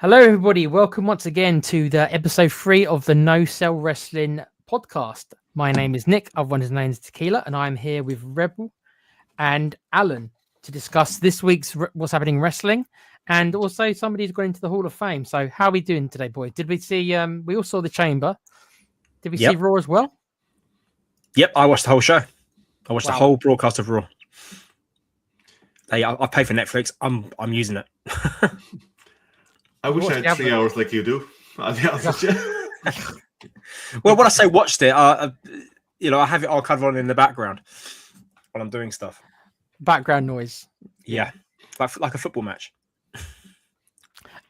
Hello, everybody. Welcome once again to the episode 3 of the No Cell Wrestling podcast. My name is Nick, otherwise known as Tequila, and I'm here with Rebel and Alan to discuss this week's What's Happening Wrestling, and also somebody's gone into the Hall of Fame. So, how are we doing today, boys? Did we see? We all saw the Chamber. Did we see Raw as well? Yep, I watched the whole show. I watched the whole broadcast of Raw. Hey, I pay for Netflix. I'm using it. I wish I had 3 hours like you do. I'll be honest with you. Well, when I say watched it, I have it all covered on in the background when I'm doing stuff. Background noise. Yeah, like a football match.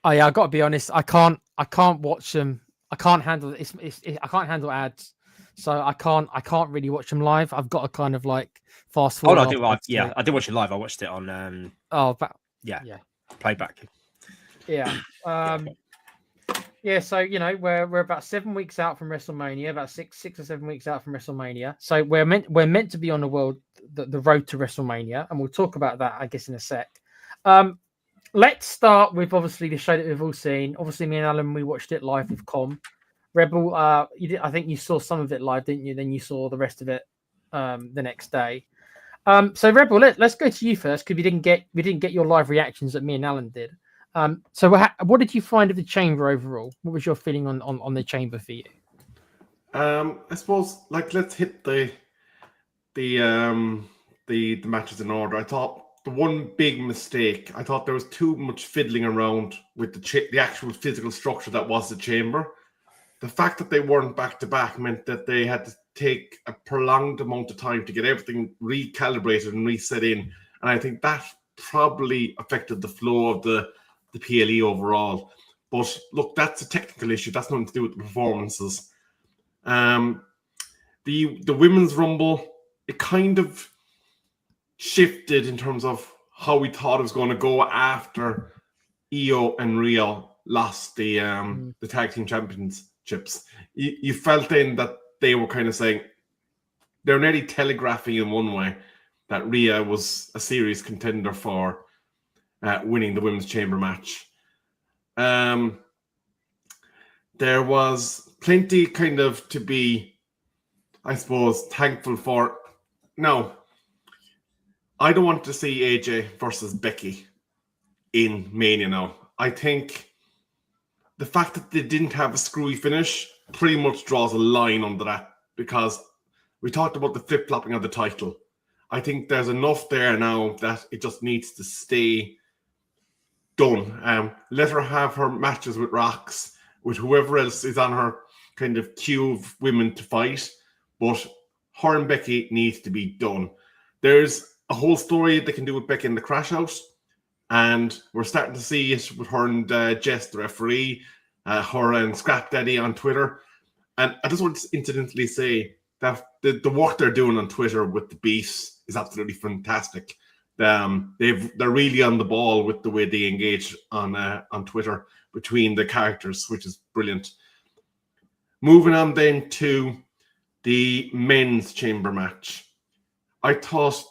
Oh yeah, I got to be honest. I can't watch them. I can't handle it. I can't handle ads, so I can't really watch them live. I've got to kind of like fast forward. Oh no, I did watch it live. I watched it on. Playback. Yeah. So we're about 7 weeks out from WrestleMania, about six or 7 weeks out from WrestleMania. So we're meant to be on the road to WrestleMania, and we'll talk about that, I guess, in a sec. Let's start with obviously the show that we've all seen. Obviously, me and Alan, we watched it live with Com. Rebel, I think you saw some of it live, didn't you? Then you saw the rest of it the next day. So Rebel, let's go to you first, because we didn't get your live reactions that me and Alan did. So what did you find of the Chamber overall? What was your feeling on the Chamber for you? I suppose let's hit the matches in order. I thought the one big mistake. I thought there was too much fiddling around with the actual physical structure that was the Chamber. The fact that they weren't back to back meant that they had to take a prolonged amount of time to get everything recalibrated and reset in, and I think that probably affected the flow of the PLE overall. But look, that's a technical issue. That's nothing to do with the performances. The Women's Rumble, it kind of shifted in terms of how we thought it was going to go after Io and Rhea lost the tag team championships. You felt then that they were kind of saying, they're nearly telegraphing in one way that Rhea was a serious contender for winning the Women's Chamber match. There was plenty kind of to be, I suppose, thankful for. No, I don't want to see AJ versus Becky in Mania now. I think the fact that they didn't have a screwy finish pretty much draws a line under that, because we talked about the flip-flopping of the title. I think there's enough there now that it just needs to stay done. Let her have her matches with Rox, with whoever else is on her kind of queue of women to fight, but her and Becky needs to be done. There's a whole story they can do with Becky in the Crash Out, and we're starting to see it with her and Jess, the referee, her and Scrap Daddy on Twitter. And I just want to incidentally say that the work they're doing on Twitter with the beefs is absolutely fantastic. They're really on the ball with the way they engage on Twitter between the characters, which is brilliant. Moving on then to the men's chamber match. I thought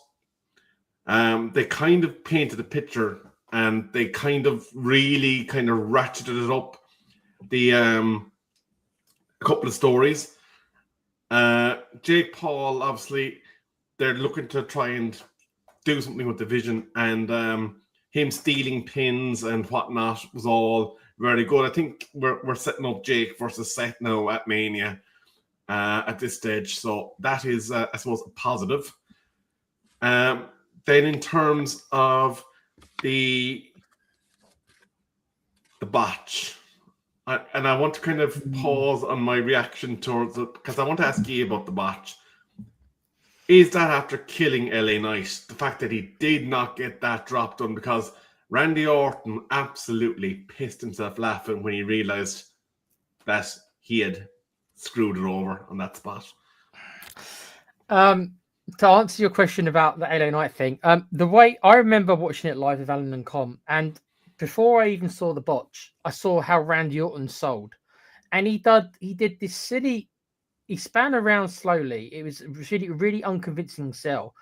they kind of painted a picture, and they kind of really kind of ratcheted it up. A couple of stories. Jake Paul, obviously, they're looking to try and do something with the vision, and him stealing pins and whatnot was all very good. I think we're setting up Jake versus Seth now at Mania at this stage, so that is, I suppose, a positive. Then in terms of the botch, and I want to kind of pause on my reaction towards it, because I want to ask you about the botch. Is that after killing LA Knight? The fact that he did not get that drop done, because Randy Orton absolutely pissed himself laughing when he realized that he had screwed it over on that spot. To answer your question about the LA Knight thing, the way I remember watching it live with Alan and Com, and before I even saw the botch, I saw how Randy Orton sold, and he did this silly. He span around slowly. It was really, really unconvincing sell.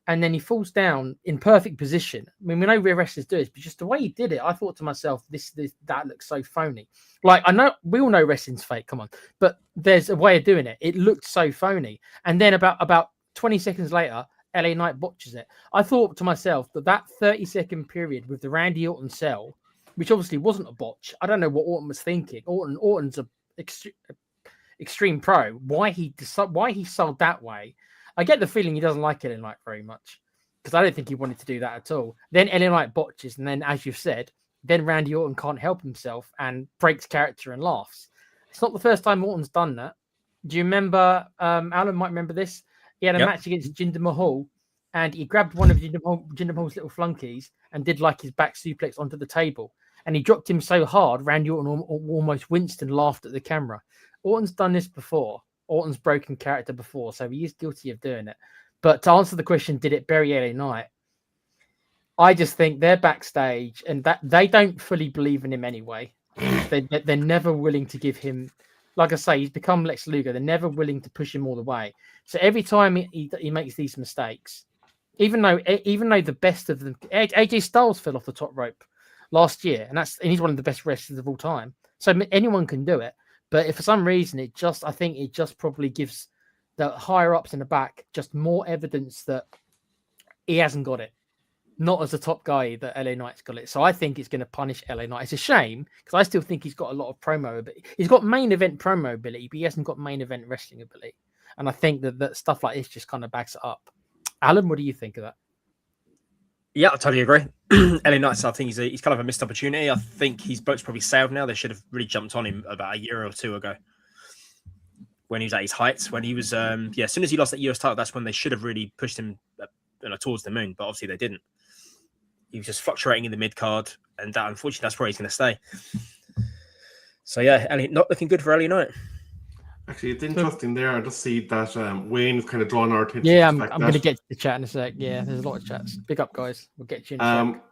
and then he falls down in perfect position. I mean, we know rear wrestlers do this, but just the way he did it, I thought to myself, that looks so phony. Like, I know we all know wrestling's fake, come on, but there's a way of doing it. It looked so phony. And then about 20 seconds later, LA Knight botches it. I thought to myself that 30-second period with the Randy Orton sell, which obviously wasn't a botch. I don't know what Orton was thinking. Orton's a extreme pro. Why he sold that way? I get the feeling he doesn't like LA Knight very much, because I don't think he wanted to do that at all. Then LA Knight botches, and then, as you've said, then Randy Orton can't help himself and breaks character and laughs. It's not the first time Orton's done that. Do you remember? Alan might remember this. He had a match against Jinder Mahal, and he grabbed one of Jinder Mahal's little flunkies and did like his back suplex onto the table. And he dropped him so hard, Randy Orton almost winced and laughed at the camera. Orton's done this before. Orton's broken character before, so he is guilty of doing it. But to answer the question, did it bury LA Knight? I just think they're backstage and that they don't fully believe in him anyway. They're never willing to give him, like I say, he's become Lex Luger. They're never willing to push him all the way. So every time he makes these mistakes, even though the best of them, AJ Styles fell off the top rope last year, and he's one of the best wrestlers of all time. So anyone can do it. But if for some reason I think it just probably gives the higher ups in the back just more evidence that he hasn't got it. Not as a top guy that LA Knight's got it. So I think it's going to punish LA Knight. It's a shame because I still think he's got a lot of promo ability. He's got main event promo ability, but he hasn't got main event wrestling ability. And I think that stuff like this just kind of backs it up. Alan, what do you think of that? Yeah, I totally agree. LA Knight, I think he's kind of a missed opportunity. I think his boat's probably sailed now. They should have really jumped on him about a year or two ago when he was at his heights. When he was, as soon as he lost that US title, that's when they should have really pushed him towards the moon. But obviously they didn't. He was just fluctuating in the mid card, and that unfortunately that's where he's going to stay. So yeah, not looking good for LA Knight. Actually, it's interesting there. I just see that Wayne is kind of drawing our attention. Yeah, I'm going to get to the chat in a sec. Yeah, there's a lot of chats. Big up, guys. We'll get you in a sec.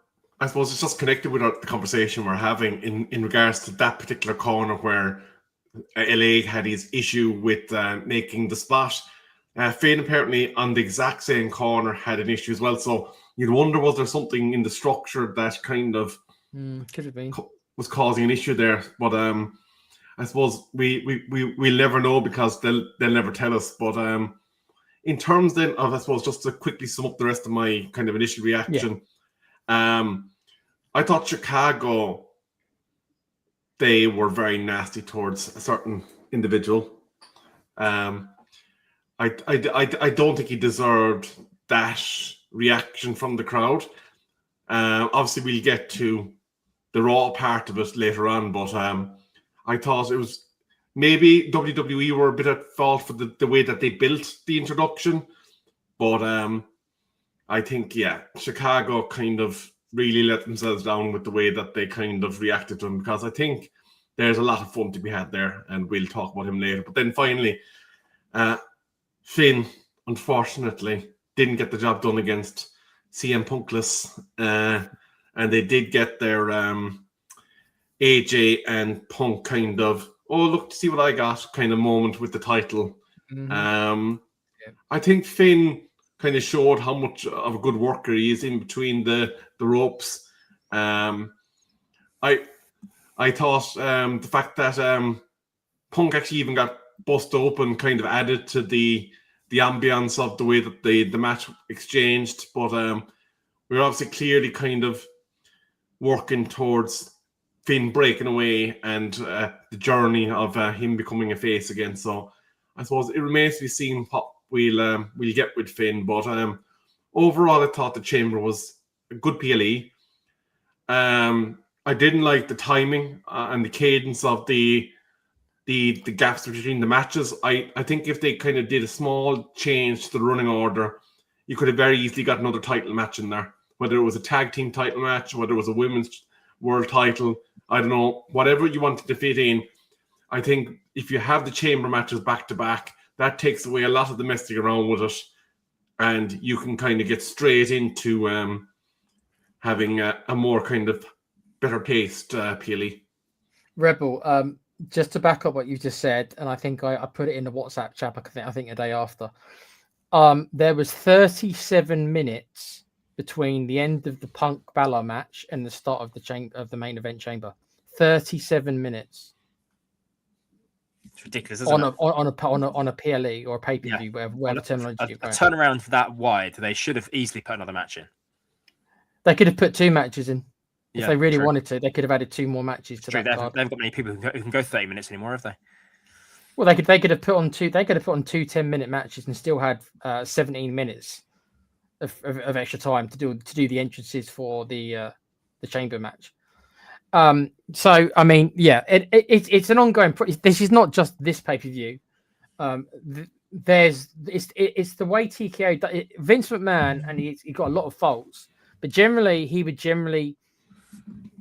I suppose it's just connected with the conversation we're having in regards to that particular corner where LA had his issue with making the spot. Finn apparently on the exact same corner had an issue as well. So you'd wonder, was there something in the structure that kind of could have been was causing an issue there? But I suppose we'll never know because they'll never tell us. But in terms then of, I suppose, just to quickly sum up the rest of my kind of initial reaction, I thought Chicago, they were very nasty towards a certain individual. I don't think he deserved that reaction from the crowd. Obviously, we'll get to the Raw part of it later on, but I thought it was maybe WWE were a bit at fault for the way that they built the introduction. But I think, Chicago kind of really let themselves down with the way that they kind of reacted to him, because I think there's a lot of fun to be had there, and we'll talk about him later. But then finally, Finn, unfortunately, didn't get the job done against CM Punkless, and they did get their AJ and Punk kind of, oh, look, to see what I got kind of moment with the title. Mm-hmm. I think Finn kind of showed how much of a good worker he is in between the ropes. I thought the fact that Punk actually even got bust open kind of added to the ambience of the way that the match exchanged. But we're obviously clearly kind of working towards Finn breaking away and the journey of him becoming a face again. So I suppose it remains to be seen what we'll get with Finn. But overall, I thought the Chamber was a good PLE. I didn't like the timing and the cadence of the gaps between the matches. I think if they kind of did a small change to the running order, you could have very easily got another title match in there. Whether it was a tag team title match, whether it was a women's world title, I don't know, whatever you wanted to fit in. I think if you have the Chamber matches back to back, that takes away a lot of the messing around with it, and you can kind of get straight into having a more kind of better paced PLE. Rebel, just to back up what you just said, and I think I put it in the WhatsApp chat, I think a day after. There was 37 minutes between the end of the Punk Balor match and the start of the main event chamber. 37 minutes. It's ridiculous, isn't it? On a PLE or a pay per view, whatever terminology. A turnaround that wide, they should have easily put another match in. They could have put 2 matches in if they really true. wanted to. They could have added 2 more matches to that card. They haven't got many people who can go 30 minutes anymore, have they? Well, they could have put on 2 10-minute matches and still had 17 minutes of extra time to do the entrances for the chamber match. So I mean, yeah, it's an ongoing. This is not just this pay per view. It's the way TKO Vince McMahon, and he got a lot of faults, but generally he would generally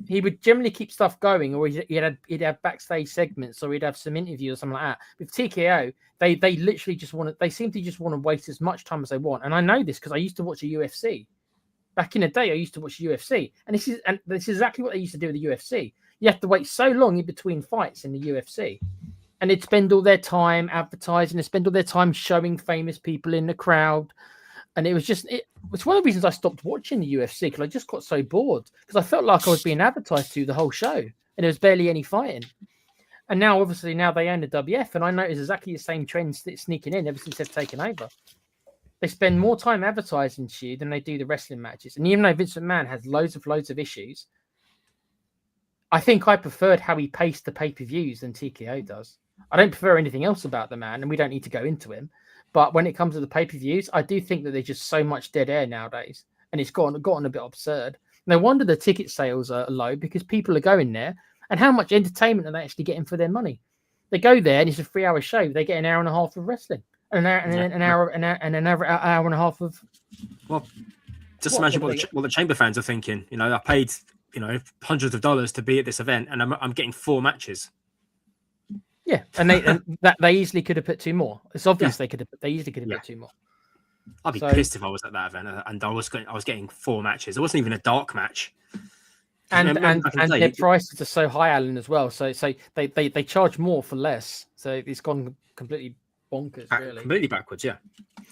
keep stuff going, or he'd have backstage segments, or he'd have some interviews or something like that. With TKO, they literally seem to just want to waste as much time as they want. And I know this because I used to watch a UFC. Back in the day, I used to watch UFC, and this is exactly what they used to do with the UFC. You have to wait so long in between fights in the UFC, and they'd spend all their time advertising, and spend all their time showing famous people in the crowd. And it was one of the reasons I stopped watching the UFC, because I just got so bored, because I felt like I was being advertised to the whole show, and there was barely any fighting. And now, obviously, they own the WF, and I notice exactly the same trends sneaking in ever since they've taken over. They spend more time advertising to you than they do the wrestling matches. And even though Vince McMahon has loads of issues, I think I preferred how he paced the pay-per-views than TKO does. I don't prefer anything else about the man, and we don't need to go into him. But when it comes to the pay-per-views, I do think that there's just so much dead air nowadays, and it's gotten a bit absurd. No wonder the ticket sales are low, because people are going there, and how much entertainment are they actually getting for their money? They go there, and it's a 3-hour show. They get an hour and a half of wrestling. An hour and a half of. Well, just imagine what the chamber fans are thinking. I paid hundreds of dollars to be at this event, and I'm getting 4 matches. Yeah, and they easily could have put 2 more. It's obvious they easily could have put 2 more. I'd be pissed if I was at that event and I was getting 4 matches. It wasn't even a dark match. And their prices are so high, Alan, as well. So they charge more for less. So it's gone completely bonkers, really. Completely backwards, yeah.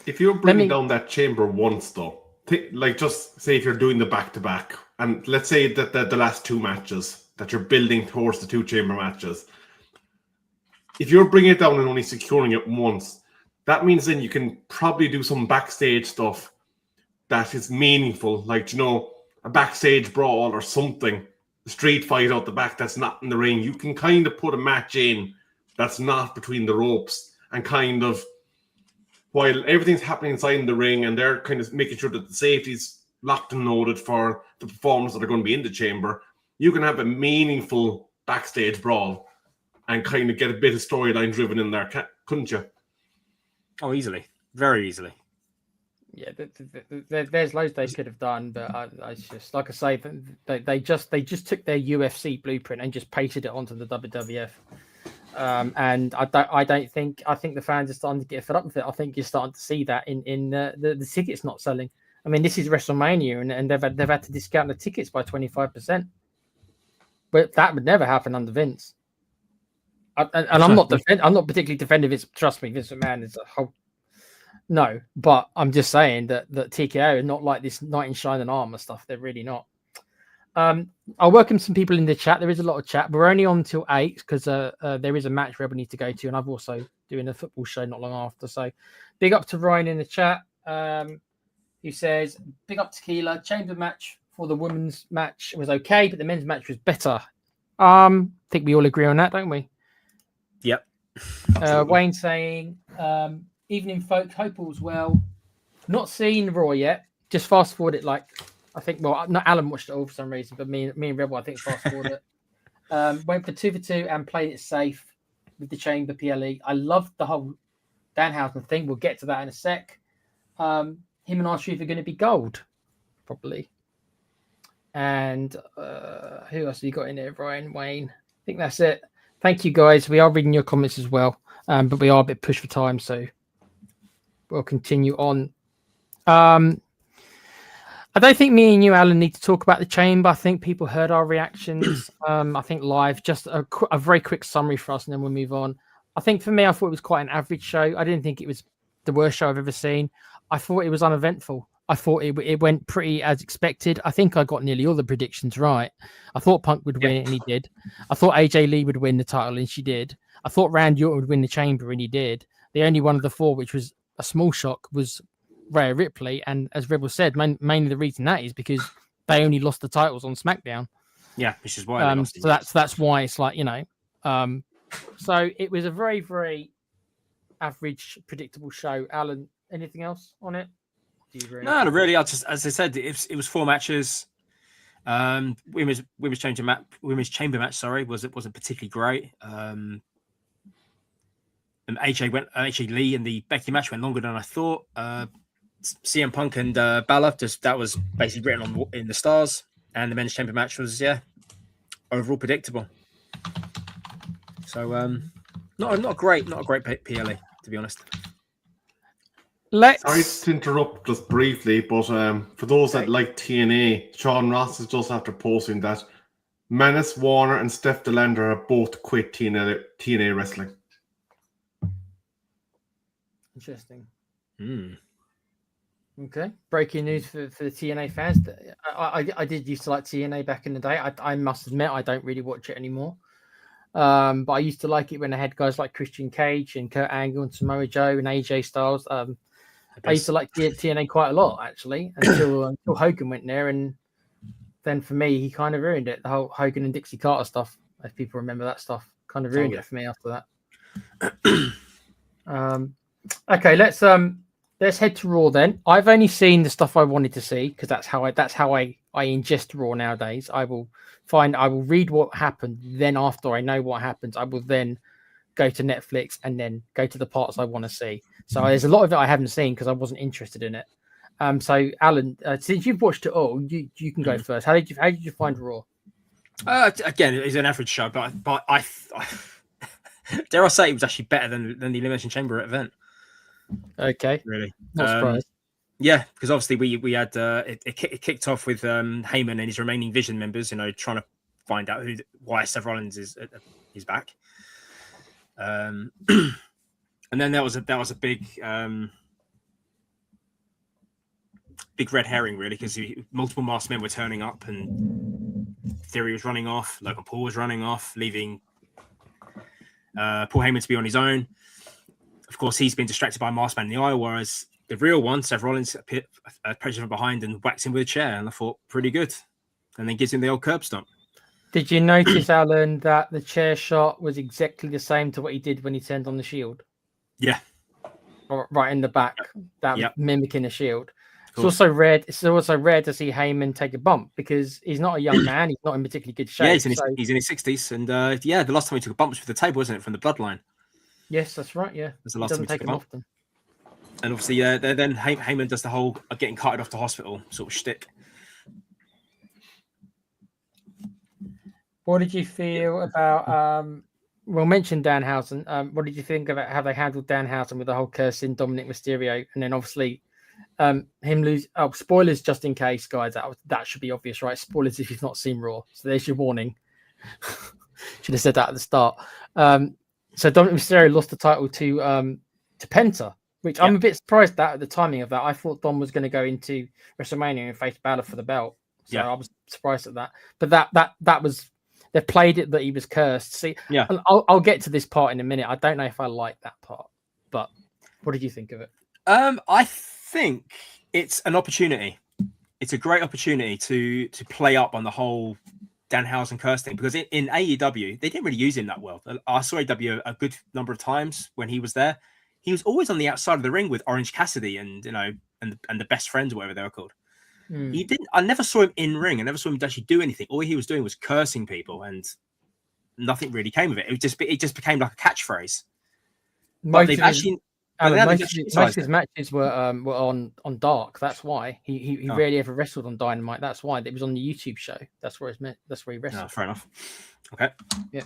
If you're bringing down that chamber once, though, just say if you're doing the back-to-back, and let's say that the last 2 matches, that you're building towards the 2 chamber matches, if you're bringing it down and only securing it once, that means then you can probably do some backstage stuff that is meaningful, like, a backstage brawl or something, a street fight out the back that's not in the ring. You can kind of put a match in that's not between the ropes, and kind of, while everything's happening inside the ring, and they're kind of making sure that the safety's locked and loaded for the performers that are going to be in the chamber, you can have a meaningful backstage brawl and kind of get a bit of storyline driven in there, couldn't you? Oh, easily. Very easily. Yeah, there's loads they could have done, but I just, like I say, they just took their UFC blueprint and just pasted it onto the WWF. And I think the fans are starting to get fed up with it. I think you're starting to see that in the tickets not selling. I mean, this is WrestleMania, and they've had to discount the tickets by 25%. But that would never happen under Vince. I'm not particularly defending Vince. Trust me, Vince McMahon is a whole. No, but I'm just saying that TKO are not like this knight in shining armor stuff. They're really not. I'll welcome some people in the chat. There is a lot of chat. We're only on till 8 because there is a match where we need to go to, and I've also doing a football show not long after. So, big up to Ryan in the chat, who says, "Big up Tequila. Chamber match for the women's match was okay, but the men's match was better." I think we all agree on that, don't we? Yep. Wayne saying, "Evening, folk. Hope all's well. Not seen Raw yet. Just fast forward it like." I think, well, not Alan watched it all for some reason, but me and Rebel, I think, fast forward it. Went for 2 for 2 and played it safe with the chamber PLE. I loved the whole Danhausen thing. We'll get to that in a sec. Him and R-Truth are going to be gold, probably. And who else have you got in there, Brian, Wayne? I think that's it. Thank you, guys. We are reading your comments as well, but we are a bit pushed for time, so we'll continue on. I don't think me and you, Alan, need to talk about the chamber. I think people heard our reactions. I think live, just a very quick summary for us, and then we'll move on. I think for me, I thought it was quite an average show. I didn't think it was the worst show I've ever seen. I thought it was uneventful. I thought it went pretty as expected. I think I got nearly all the predictions right. I thought Punk would win, and he did. I thought AJ Lee would win the title, and she did. I thought Randy Orton would win the Chamber, and he did. The only one of the four, which was a small shock, was Rhea Ripley. And as Rebel said, mainly the reason that is because they only lost the titles on SmackDown. Yeah, which is why they lost. So that's why it's like, so it was a very, very average, predictable show. Alan, anything else on it? Do you agree? No, not really. As I said, it was 4 matches. Women's chamber match. Sorry, wasn't particularly great. And AJ Lee and the Becky match went longer than I thought. CM Punk and Balor, that was basically written in the stars. And the men's chamber match was overall predictable. So not a great PLE, to be honest. Sorry to interrupt just briefly, but for those that like TNA, Sean Ross is just after posting that Menace Warner and Steph DeLander have both quit TNA wrestling. Interesting. Okay, breaking news for the TNA fans. I did used to like TNA back in the day. I must admit I don't really watch it anymore. But I used to like it when I had guys like Christian Cage and Kurt Angle and Samoa Joe and AJ Styles. I used to like TNA quite a lot, actually, until Hogan went there. And then for me, he kind of ruined it. The whole Hogan and Dixie Carter stuff, if people remember that stuff, kind of ruined it for me after that. Okay, let's head to Raw then. I've only seen the stuff I wanted to see because that's how I ingest Raw nowadays. I will read what happened. Then after I know what happens, I will then go to Netflix and then go to the parts I want to see. So there's a lot of it I haven't seen because I wasn't interested in it. So Alan, since you've watched it all, you can go first. How did you find Raw? Again, it's an average show, but I dare I say it was actually better than the Elimination Chamber event. Okay, really, not surprised. Yeah, because obviously we had it kicked off with Heyman and his remaining Vision members, trying to find out why Seth Rollins is back. And then that was a big red herring, really, because multiple masked men were turning up, and Theory was running off, Logan Paul was running off, leaving Paul Heyman to be on his own. Of course, he's been distracted by Masked Man in the eye, whereas the real one, Seth Rollins, approached from behind and whacked him with a chair, and I thought, pretty good. And then gives him the old curb stomp. Did you notice, Alan, that the chair shot was exactly the same to what he did when he turned on the Shield? Yeah. Right in the back, mimicking the Shield. It's also rare to see Heyman take a bump because he's not a young man. He's not in particularly good shape. Yeah, he's in his 60s. And the last time he took a bump was for the table, wasn't it? From the Bloodline. Yes, that's right. Yeah. That's the last time he took a bump. Often. And obviously, then Heyman does the whole getting carted off to hospital sort of shtick. What did you feel about? We'll mention Danhausen. What did you think about how they handled Danhausen with the whole cursing Dominic Mysterio, and then obviously him lose? Oh, spoilers just in case, guys. That should be obvious, right? Spoilers if you've not seen Raw. So there's your warning. Should have said that at the start. So Dominic Mysterio lost the title to Penta, which I'm a bit surprised at the timing of that. I thought Dom was going to go into WrestleMania and face Balor for the belt. So I was surprised at that. But that was, they played it that he was cursed. See, I'll get to this part in a minute. I don't know if I like that part, but what did you think of it? I think it's an opportunity. It's a great opportunity to play up on the whole Danhausen curse thing, because in AEW they didn't really use him that well. I saw AEW a good number of times when he was there. He was always on the outside of the ring with Orange Cassidy and the best friends, or whatever they were called. He didn't. I never saw him in ring. I never saw him actually do anything. All he was doing was cursing people, and nothing really came of it. It just became like a catchphrase. Most of his matches were on Dark. That's why he rarely ever wrestled on Dynamite. That's why it was on the YouTube show. That's where he wrestled. Oh, fair enough. Okay. Yeah.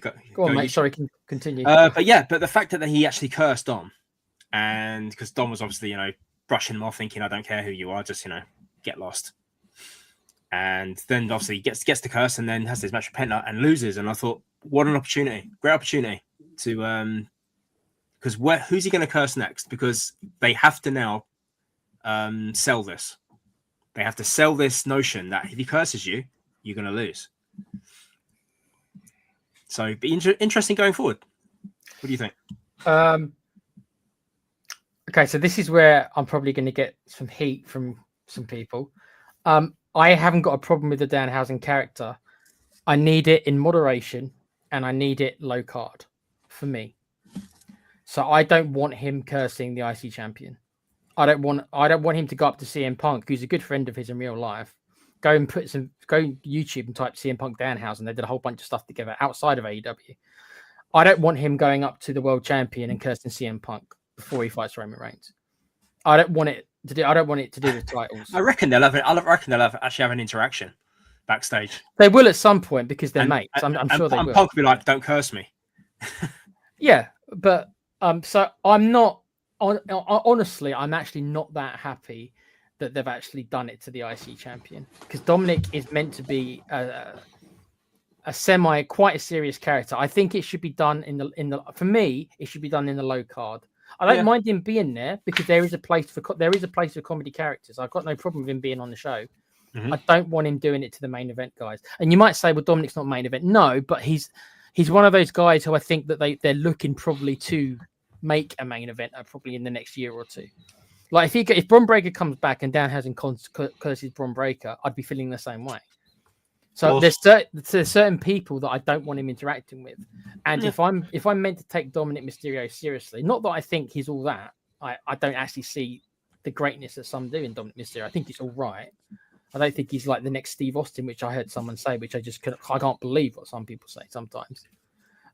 Go on, mate. Sorry, continue. But the fact that he actually cursed Dom, and because Dom was obviously brushing him off, thinking, I don't care who you are, just get lost. And then obviously gets the curse, and then has this match with Penta and loses. And I thought, what an opportunity, great opportunity to because who's he going to curse next? Because they have to now sell this. They have to sell this notion that if he curses you, you're going to lose. So it'd be interesting going forward. What do you think? Okay, so this is where I'm probably going to get some heat from some people. I haven't got a problem with the Danhausen character. I need it in moderation, and I need it low card for me. So I don't want him cursing the IC champion. I don't want him to go up to CM Punk, who's a good friend of his in real life. Go YouTube and type CM Punk Danhausen. They did a whole bunch of stuff together outside of AEW. I don't want him going up to the world champion and cursing CM Punk before he fights Roman Reigns. I don't want it to do with titles. I reckon they'll actually have an interaction backstage. They will at some point because they're mates. I'm sure they will. Punk will be like, "Don't curse me." Yeah, but so I'm not. Honestly, I'm actually not that happy that they've actually done it to the IC champion, because Dominic is meant to be a quite a serious character. I think it should be done in the for me, it should be done in the low card. I don't mind him being there because there is a place for comedy characters. I've got no problem with him being on the show. Mm-hmm. I don't want him doing it to the main event guys. And you might say, well, Dominic's not main event. No, but he's one of those guys who I think that they're looking probably to make a main event probably in the next year or two. Like if Bron Breakker comes back and Danhausen curses Bron Breakker, I'd be feeling the same way. So there's certain people that I don't want him interacting with, and if I'm meant to take Dominic Mysterio seriously, not that I think he's all that, I don't actually see the greatness that some do in Dominic Mysterio. I think he's all right. I don't think he's like the next Steve Austin, which I heard someone say, which I can't believe what some people say sometimes.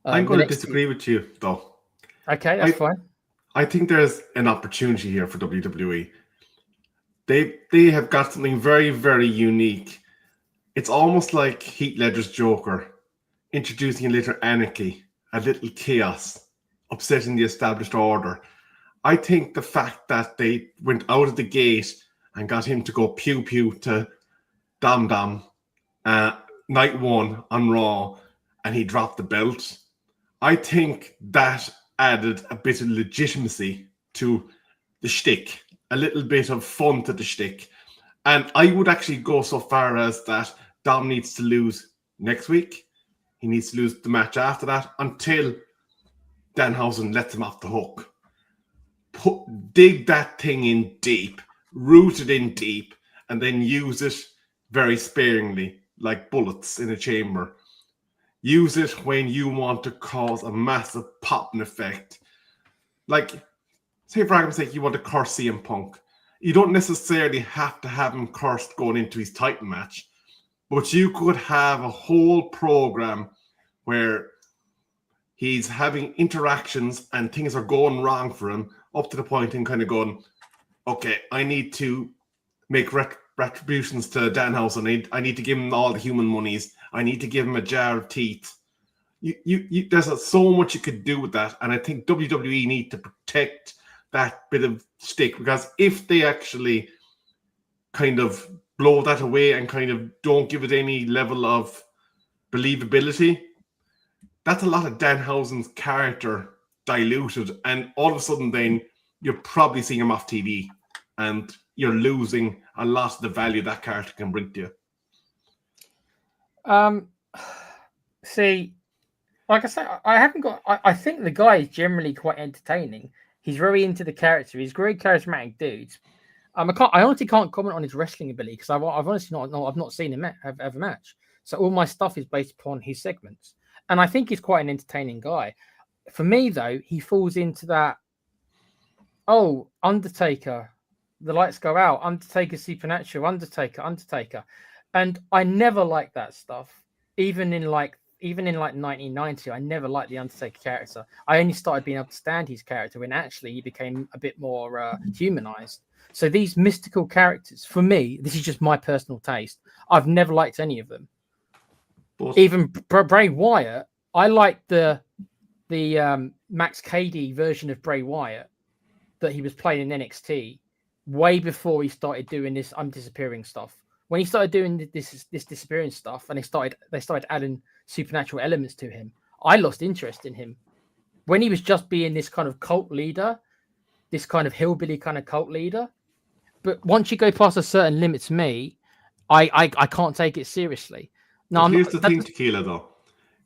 I'm going to disagree with you though. Okay, that's fine. I think there's an opportunity here for WWE. They have got something very, very unique. It's almost like Heath Ledger's Joker, introducing a little anarchy, a little chaos, upsetting the established order. I think the fact that they went out of the gate and got him to go pew-pew to Dom Dom night one on Raw, and he dropped the belt, I think that added a bit of legitimacy to the shtick, a little bit of fun to the shtick. And I would actually go so far as that Dom needs to lose next week. He needs to lose the match after that until Danhausen lets him off the hook. Dig that thing in deep, root it in deep, and then use it very sparingly, like bullets in a chamber. Use it when you want to cause a massive popping effect. Like, say for argument's sake, you want to curse CM Punk. You don't necessarily have to have him cursed going into his title match, but you could have a whole program where he's having interactions and things are going wrong for him up to the point in kind of going, okay, I need to make retributions to Danhausen. I need to give him all the human monies. I need to give him a jar of teeth. There's so much you could do with that, and I think WWE need to protect that bit of stick, because if they actually kind of blow that away and kind of don't give it any level of believability, that's a lot of Danhausen's character diluted, and all of a sudden then you're probably seeing him off TV and you're losing a lot of the value that character can bring to you. See, like I said, I think the guy is generally quite entertaining. He's very into the character. He's a very charismatic dude. I honestly can't comment on his wrestling ability because I've honestly not seen him have a match. So all my stuff is based upon his segments, and I think he's quite an entertaining guy. For me, though, he falls into that. Oh, Undertaker, the lights go out. Undertaker, Supernatural, Undertaker, and I never liked that stuff. Even in 1990, I never liked the Undertaker character. I only started being able to stand his character when actually he became a bit more humanized. So these mystical characters, for me, this is just my personal taste. I've never liked any of them. Even Bray Wyatt, I liked the Max Cady version of Bray Wyatt that he was playing in NXT way before he started doing this I'm disappearing stuff. When he started doing this disappearing stuff, and they started adding supernatural elements to him, I lost interest in him. when he was just being this kind of cult leader, this kind of hillbilly kind of cult leader. But once you go past a certain limit to me, I can't take it seriously. No, But here's the thing, Tequila, though.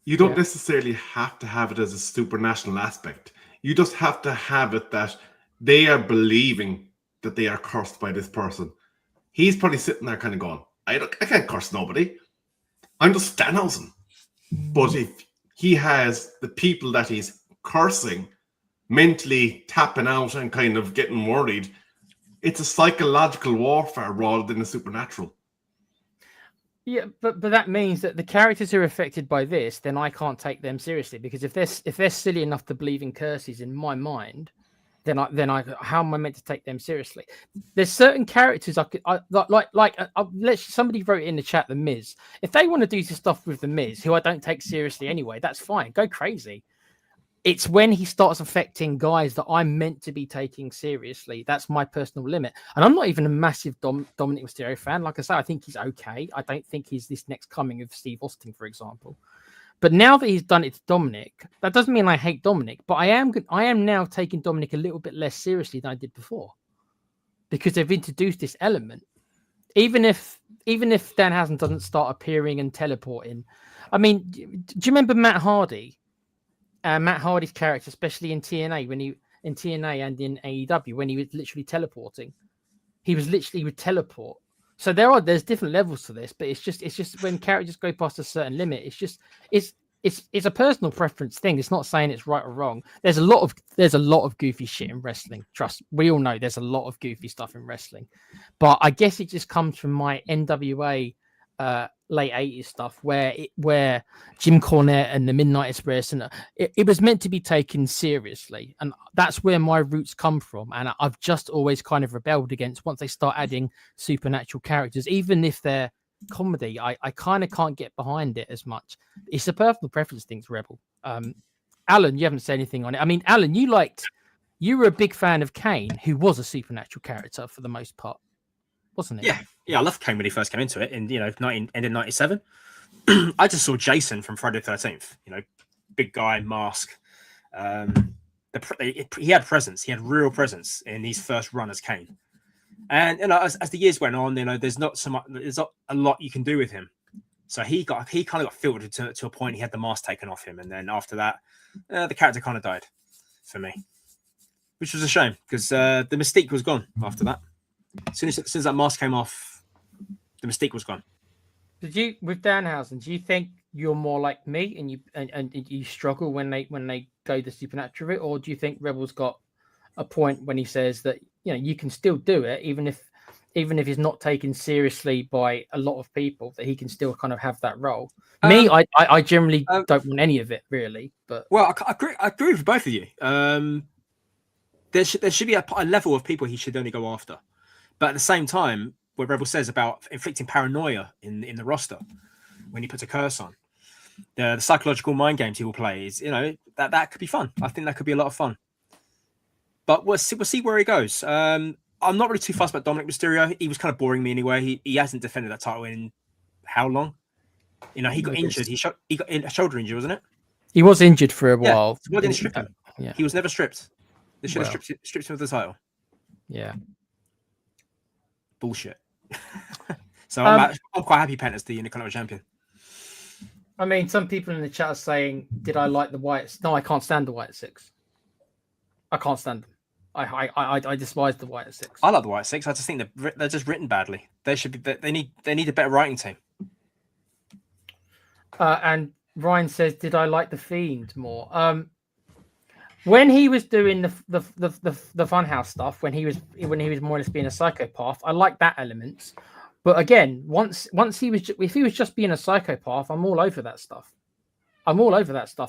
You don't Yeah. necessarily have to have it as a supranational aspect. You just have to have it that they are believing that they are cursed by this person. He's probably sitting there kind of going, I can't curse nobody. I'm just Danhausen. But if he has the people that he's cursing mentally tapping out and kind of getting worried, it's a psychological warfare rather than a supernatural. Yeah, but that means that the characters who are affected by this, then I can't take them seriously, because if they're silly enough to believe in curses in my mind, then I how am I meant to take them seriously? There's certain characters somebody wrote in the chat, the Miz. If they want to do some stuff with the Miz, who I don't take seriously anyway, that's fine. Go crazy. It's when he starts affecting guys that I'm meant to be taking seriously. That's my personal limit. And I'm not even a massive Dominic Mysterio fan. Like I say, I think he's okay. I don't think he's this next coming of Steve Austin, for example. But now that he's done it to Dominic, that doesn't mean I hate Dominic. But I am now taking Dominic a little bit less seriously than I did before, because they've introduced this element. Even if Danhausen doesn't start appearing and teleporting. I mean, do you remember Matt Hardy? Matt Hardy's character, especially in TNA and in AEW, when he was literally teleporting, he would teleport. So there's different levels to this, but it's just when characters go past a certain limit, it's a personal preference thing. It's not saying it's right or wrong. There's a lot of goofy shit in wrestling. Trust, we all know there's a lot of goofy stuff in wrestling, but I guess it just comes from my NWA late 80s stuff where Jim Cornette and the Midnight Express, and it was meant to be taken seriously, and that's where my roots come from. And I've just always kind of rebelled against once they start adding supernatural characters, even if they're comedy. I kind of can't get behind it as much. It's a personal preference thing, Rebel. Alan, you haven't said anything on it. I mean, Alan, you were a big fan of Kane, who was a supernatural character for the most part, wasn't it? Yeah, I loved Kane when he first came into it in, end of 97. I just saw Jason from Friday the 13th, big guy, mask. He had presence. He had real presence in his first run as Kane. And, as the years went on, there's not a lot you can do with him. So he kind of got filtered to a point. He had the mask taken off him. And then after that, the character kind of died for me, which was a shame, because the mystique was gone after that. As soon as that mask came off, the mystique was gone. Did you, with Danhausen, do you think you're more like me and you struggle when they go the supernatural route, or do you think Rebel's got a point when he says that you can still do it even if he's not taken seriously by a lot of people, that he can still kind of have that role? I generally don't want any of it really, but I agree with both of you. There should be a level of people he should only go after. But at the same time, what Rebel says about inflicting paranoia in the roster when he puts a curse on, the psychological mind games he will play is, that could be fun. I think that could be a lot of fun. But we'll see where he goes. I'm not really too fussed about Dominic Mysterio. He was kind of boring me anyway. He hasn't defended that title in how long? He got injured. He got a shoulder injury, wasn't it? He was injured for a while. So why didn't they strip him? Yeah. He was never stripped. They should have stripped him of the title. Yeah. Bullshit. So I'm quite happy Pent as the Intercontinental Champion. I mean, some people in the chat are saying, "Did I like the White?" No, I can't stand the White Six. I can't stand them. I despise the White Six. I like the White Six. I just think they're just written badly. They should be. They need a better writing team. And Ryan says, "Did I like the Fiend more?" When he was doing the Funhouse stuff, when he was more or less being a psychopath, I like that element. But again, once if he was just being a psychopath, I'm all over that stuff.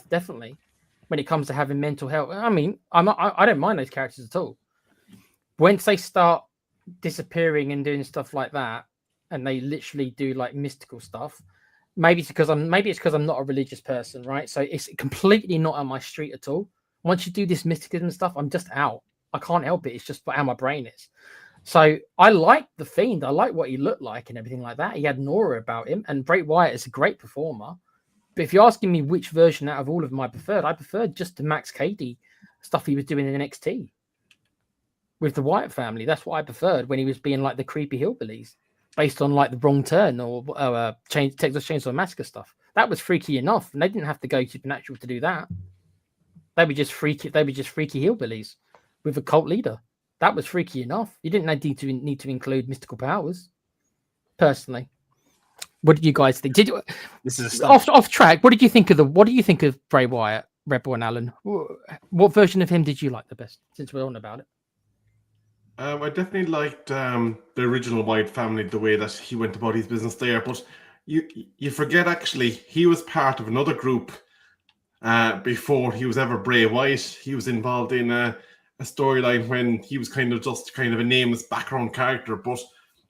Definitely. When it comes to having mental health, I mean, I don't mind those characters at all. Once they start disappearing and doing stuff like that, and they literally do like mystical stuff, maybe it's because I'm not a religious person, right? So it's completely not on my street at all. Once you do this mysticism stuff, I'm just out. I can't help it. It's just how my brain is. So I like the Fiend. I like what he looked like and everything like that. He had an aura about him, and Bray Wyatt is a great performer. But if you're asking me which version out of all of them I preferred just the Max Cady stuff he was doing in NXT with the Wyatt family. That's what I preferred when he was being like the creepy hillbillies based on like the Wrong Turn or Texas Chainsaw Massacre stuff. That was freaky enough, and they didn't have to go supernatural to do that. They were just freaky. They were just freaky hillbillies with a cult leader. That was freaky enough. You didn't need to include mystical powers. Personally, what did you guys think? Did you? This is a off track. What did you think of Bray Wyatt, Rebel, and Alan? What version of him did you like the best? Since we're on about it, I definitely liked the original Wyatt family, the way that he went about his business there. But you forget, actually, he was part of another group before he was ever Bray Wyatt. He was involved in a storyline when he was kind of a nameless background character. But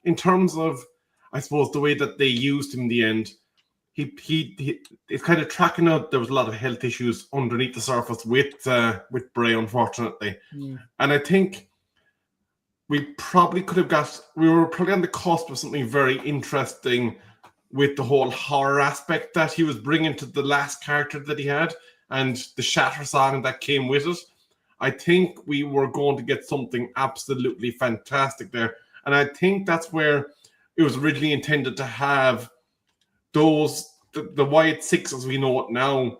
in terms of, I suppose, the way that they used him in the end, he it's kind of tracking out. There was a lot of health issues underneath the surface with Bray, unfortunately. And I think we were probably on the cusp of something very interesting with the whole horror aspect that he was bringing to the last character that he had and the Shatter song that came with it. I think we were going to get something absolutely fantastic there. And I think that's where it was originally intended to have the Wyatt Six, as we know it now,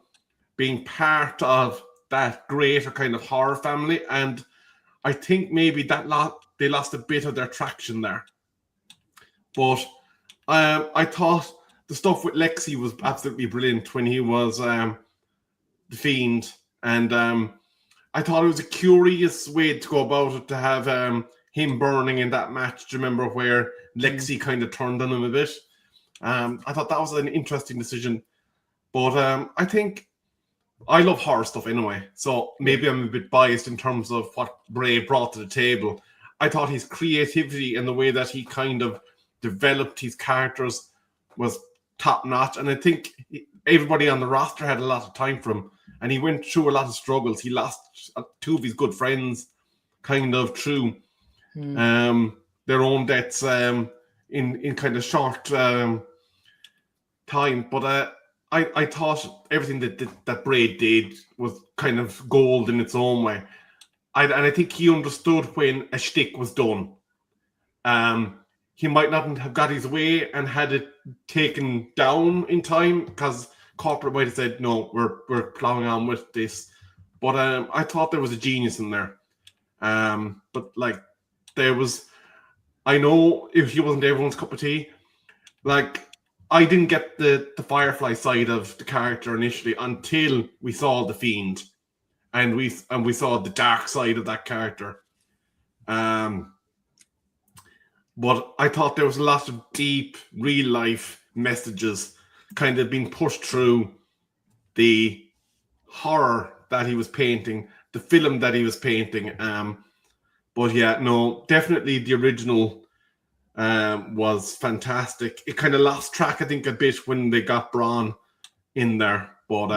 being part of that greater kind of horror family. And I think maybe they lost a bit of their traction there. But I thought the stuff with Lexi was absolutely brilliant when he was the Fiend. And I thought it was a curious way to go about it, to have him burning in that match. Do you remember where Lexi kind of turned on him a bit? I thought that was an interesting decision. But I think I love horror stuff anyway, so maybe I'm a bit biased in terms of what Bray brought to the table. I thought his creativity and the way that he kind of developed his characters was top-notch, and I think everybody on the roster had a lot of time for him, and he went through a lot of struggles. He lost two of his good friends kind of through their own deaths in kind of short time, but I thought everything that Bray did was kind of gold in its own way. And I think he understood when a shtick was done. He might not have got his way and had it taken down in time, because corporate might have said, no, we're plowing on with this. But I thought there was a genius in there. But like, I know if he wasn't everyone's cup of tea, like, I didn't get the Firefly side of the character initially until we saw the Fiend, and we saw the dark side of that character. But I thought there was a lot of deep, real life messages kind of being pushed through the horror that he was painting, the film that he was painting. But yeah, no, definitely the original was fantastic. It kind of lost track, I think, a bit when they got Braun in there, but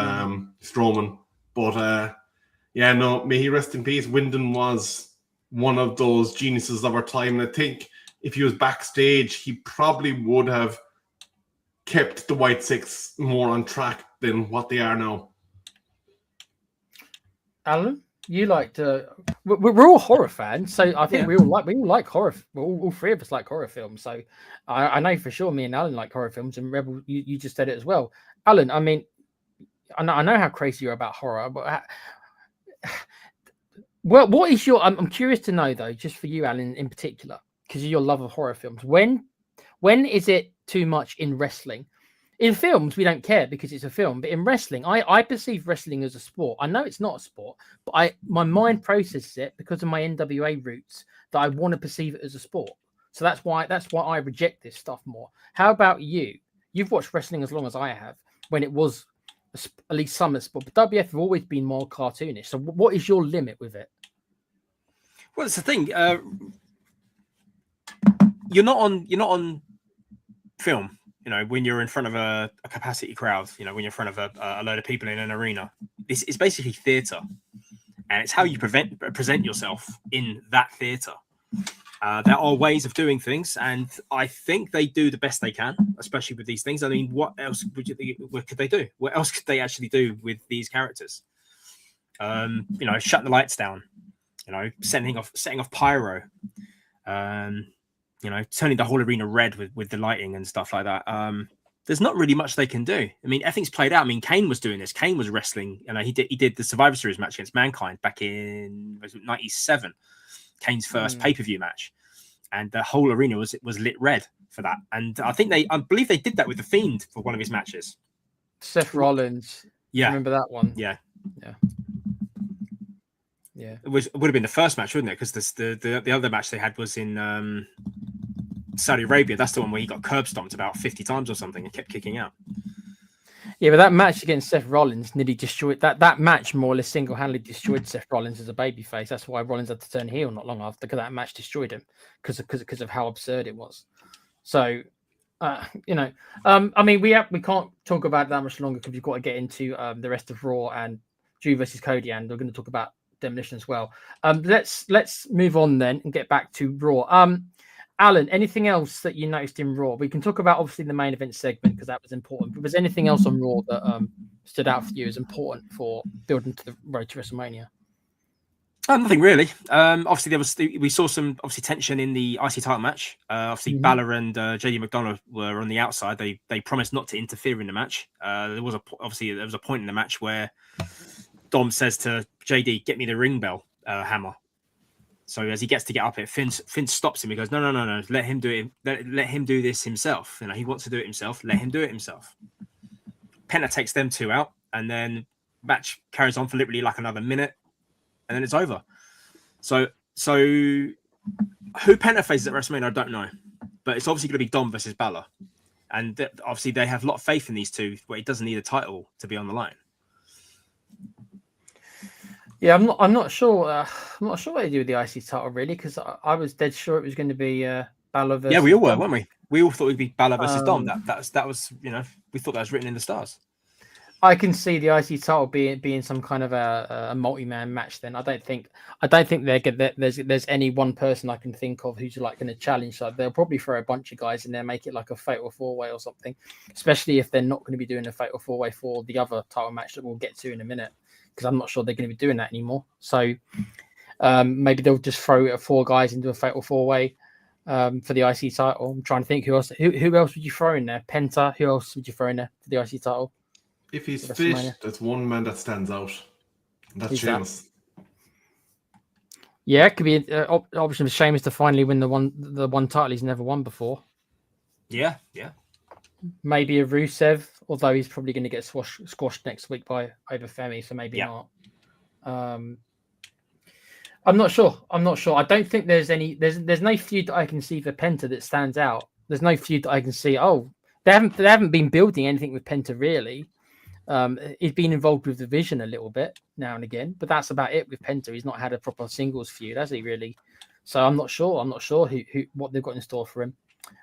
Strowman. But yeah, no, may he rest in peace. Wyndham was one of those geniuses of our time, and I think if he was backstage, he probably would have kept the White Six more on track than what they are now. Alan, you liked. We're all horror fans, so I think we all like horror. All three of us like horror films. So I know for sure me and Alan like horror films, and Rebel, you just said it as well. Alan, I mean, I know how crazy you're about horror, but what is your? I'm curious to know though, just for you, Alan, in particular, because of your love of horror films. When is it too much in wrestling? In films, we don't care because it's a film. But in wrestling, I perceive wrestling as a sport. I know it's not a sport, but my mind processes it because of my NWA roots that I want to perceive it as a sport. So that's why I reject this stuff more. How about you? You've watched wrestling as long as I have, when it was at least some sport. But WF have always been more cartoonish. So what is your limit with it? Well, it's the thing. You're not on film. You know, when you're in front of a capacity crowd, you know, when you're in front of a load of people in an arena, it's basically theatre, and it's how you present yourself in that theatre. There are ways of doing things, and I think they do the best they can, especially with these things. I mean, what else what could they do? What else could they actually do with these characters? Shut the lights down. Setting off pyro. Turning the whole arena red with the lighting and stuff like that. There's not really much they can do. I mean, everything's played out. I mean, Kane was doing this. Kane was wrestling. He did the Survivor Series match against Mankind back in '97. Kane's first pay-per-view match, and the whole arena was lit red for that. And I believe they did that with the Fiend for one of his matches. Seth Rollins. Yeah, remember that one? Yeah. It would have been the first match, wouldn't it? Because the other match they had was in Saudi Arabia. That's the one where he got curb stomped about 50 times or something and kept kicking out. Yeah, but that match against Seth Rollins nearly destroyed that match. More or less single-handedly destroyed Seth Rollins as a babyface. That's why Rollins had to turn heel not long after, because that match destroyed him because of how absurd it was. So, I mean, we can't talk about it that much longer because we've got to get into the rest of Raw and Drew versus Cody, and we're going to talk about Demolition as well. Let's move on then and get back to Raw. Alan, anything else that you noticed in Raw? We can talk about obviously the main event segment because that was important. But was anything else on Raw that stood out for you as important for building to the road to WrestleMania? Nothing really. Obviously, we saw some tension in the IC title match. Balor and JD McDonough were on the outside. They promised not to interfere in the match. There was a point in the match where Dom says to JD, "Get me the ring bell hammer." So as he gets to get up it, Finn stops him. He goes, "No, let him do it. Let him do this himself. He wants to do it himself. Let him do it himself." Penta takes them two out, and then match carries on for literally like another minute, and then it's over. So who Penta faces at WrestleMania, I don't know, but it's obviously going to be Dom versus Balor, and obviously they have a lot of faith in these two, where he doesn't need a title to be on the line. Yeah, I'm not sure. I'm not sure what they do with the IC title really, because I was dead sure it was going to be Balor versus. Yeah, we all were, Dom. weren't we? We all thought it would be Balor versus Dom. That was we thought that was written in the stars. I can see the IC title being some kind of a multi-man match. Then I don't think there's any one person I can think of who's like going to challenge. So they'll probably throw a bunch of guys in there, make it like a fatal four-way or something. Especially if they're not going to be doing a fatal four-way for the other title match that we'll get to in a minute, because I'm not sure they're going to be doing that anymore. So maybe they'll just throw 4 guys into a fatal four-way for the IC title. I'm trying to think who else would you throw in there? Penta. Who else would you throw in there for the IC title? If he's fish, there's one man that stands out. That's Sheamus. Yeah, it could be an option for Sheamus to finally win the one title he's never won before. Yeah. Maybe a Rusev, although he's probably going to get squashed next week over Femi, so maybe not. I'm not sure. I don't think there's no feud that I can see for Penta that stands out. There's no feud that I can see. Oh, they haven't been building anything with Penta really. He's been involved with the Vision a little bit now and again, but that's about it with Penta. He's not had a proper singles feud, has he really? So I'm not sure who what they've got in store for him.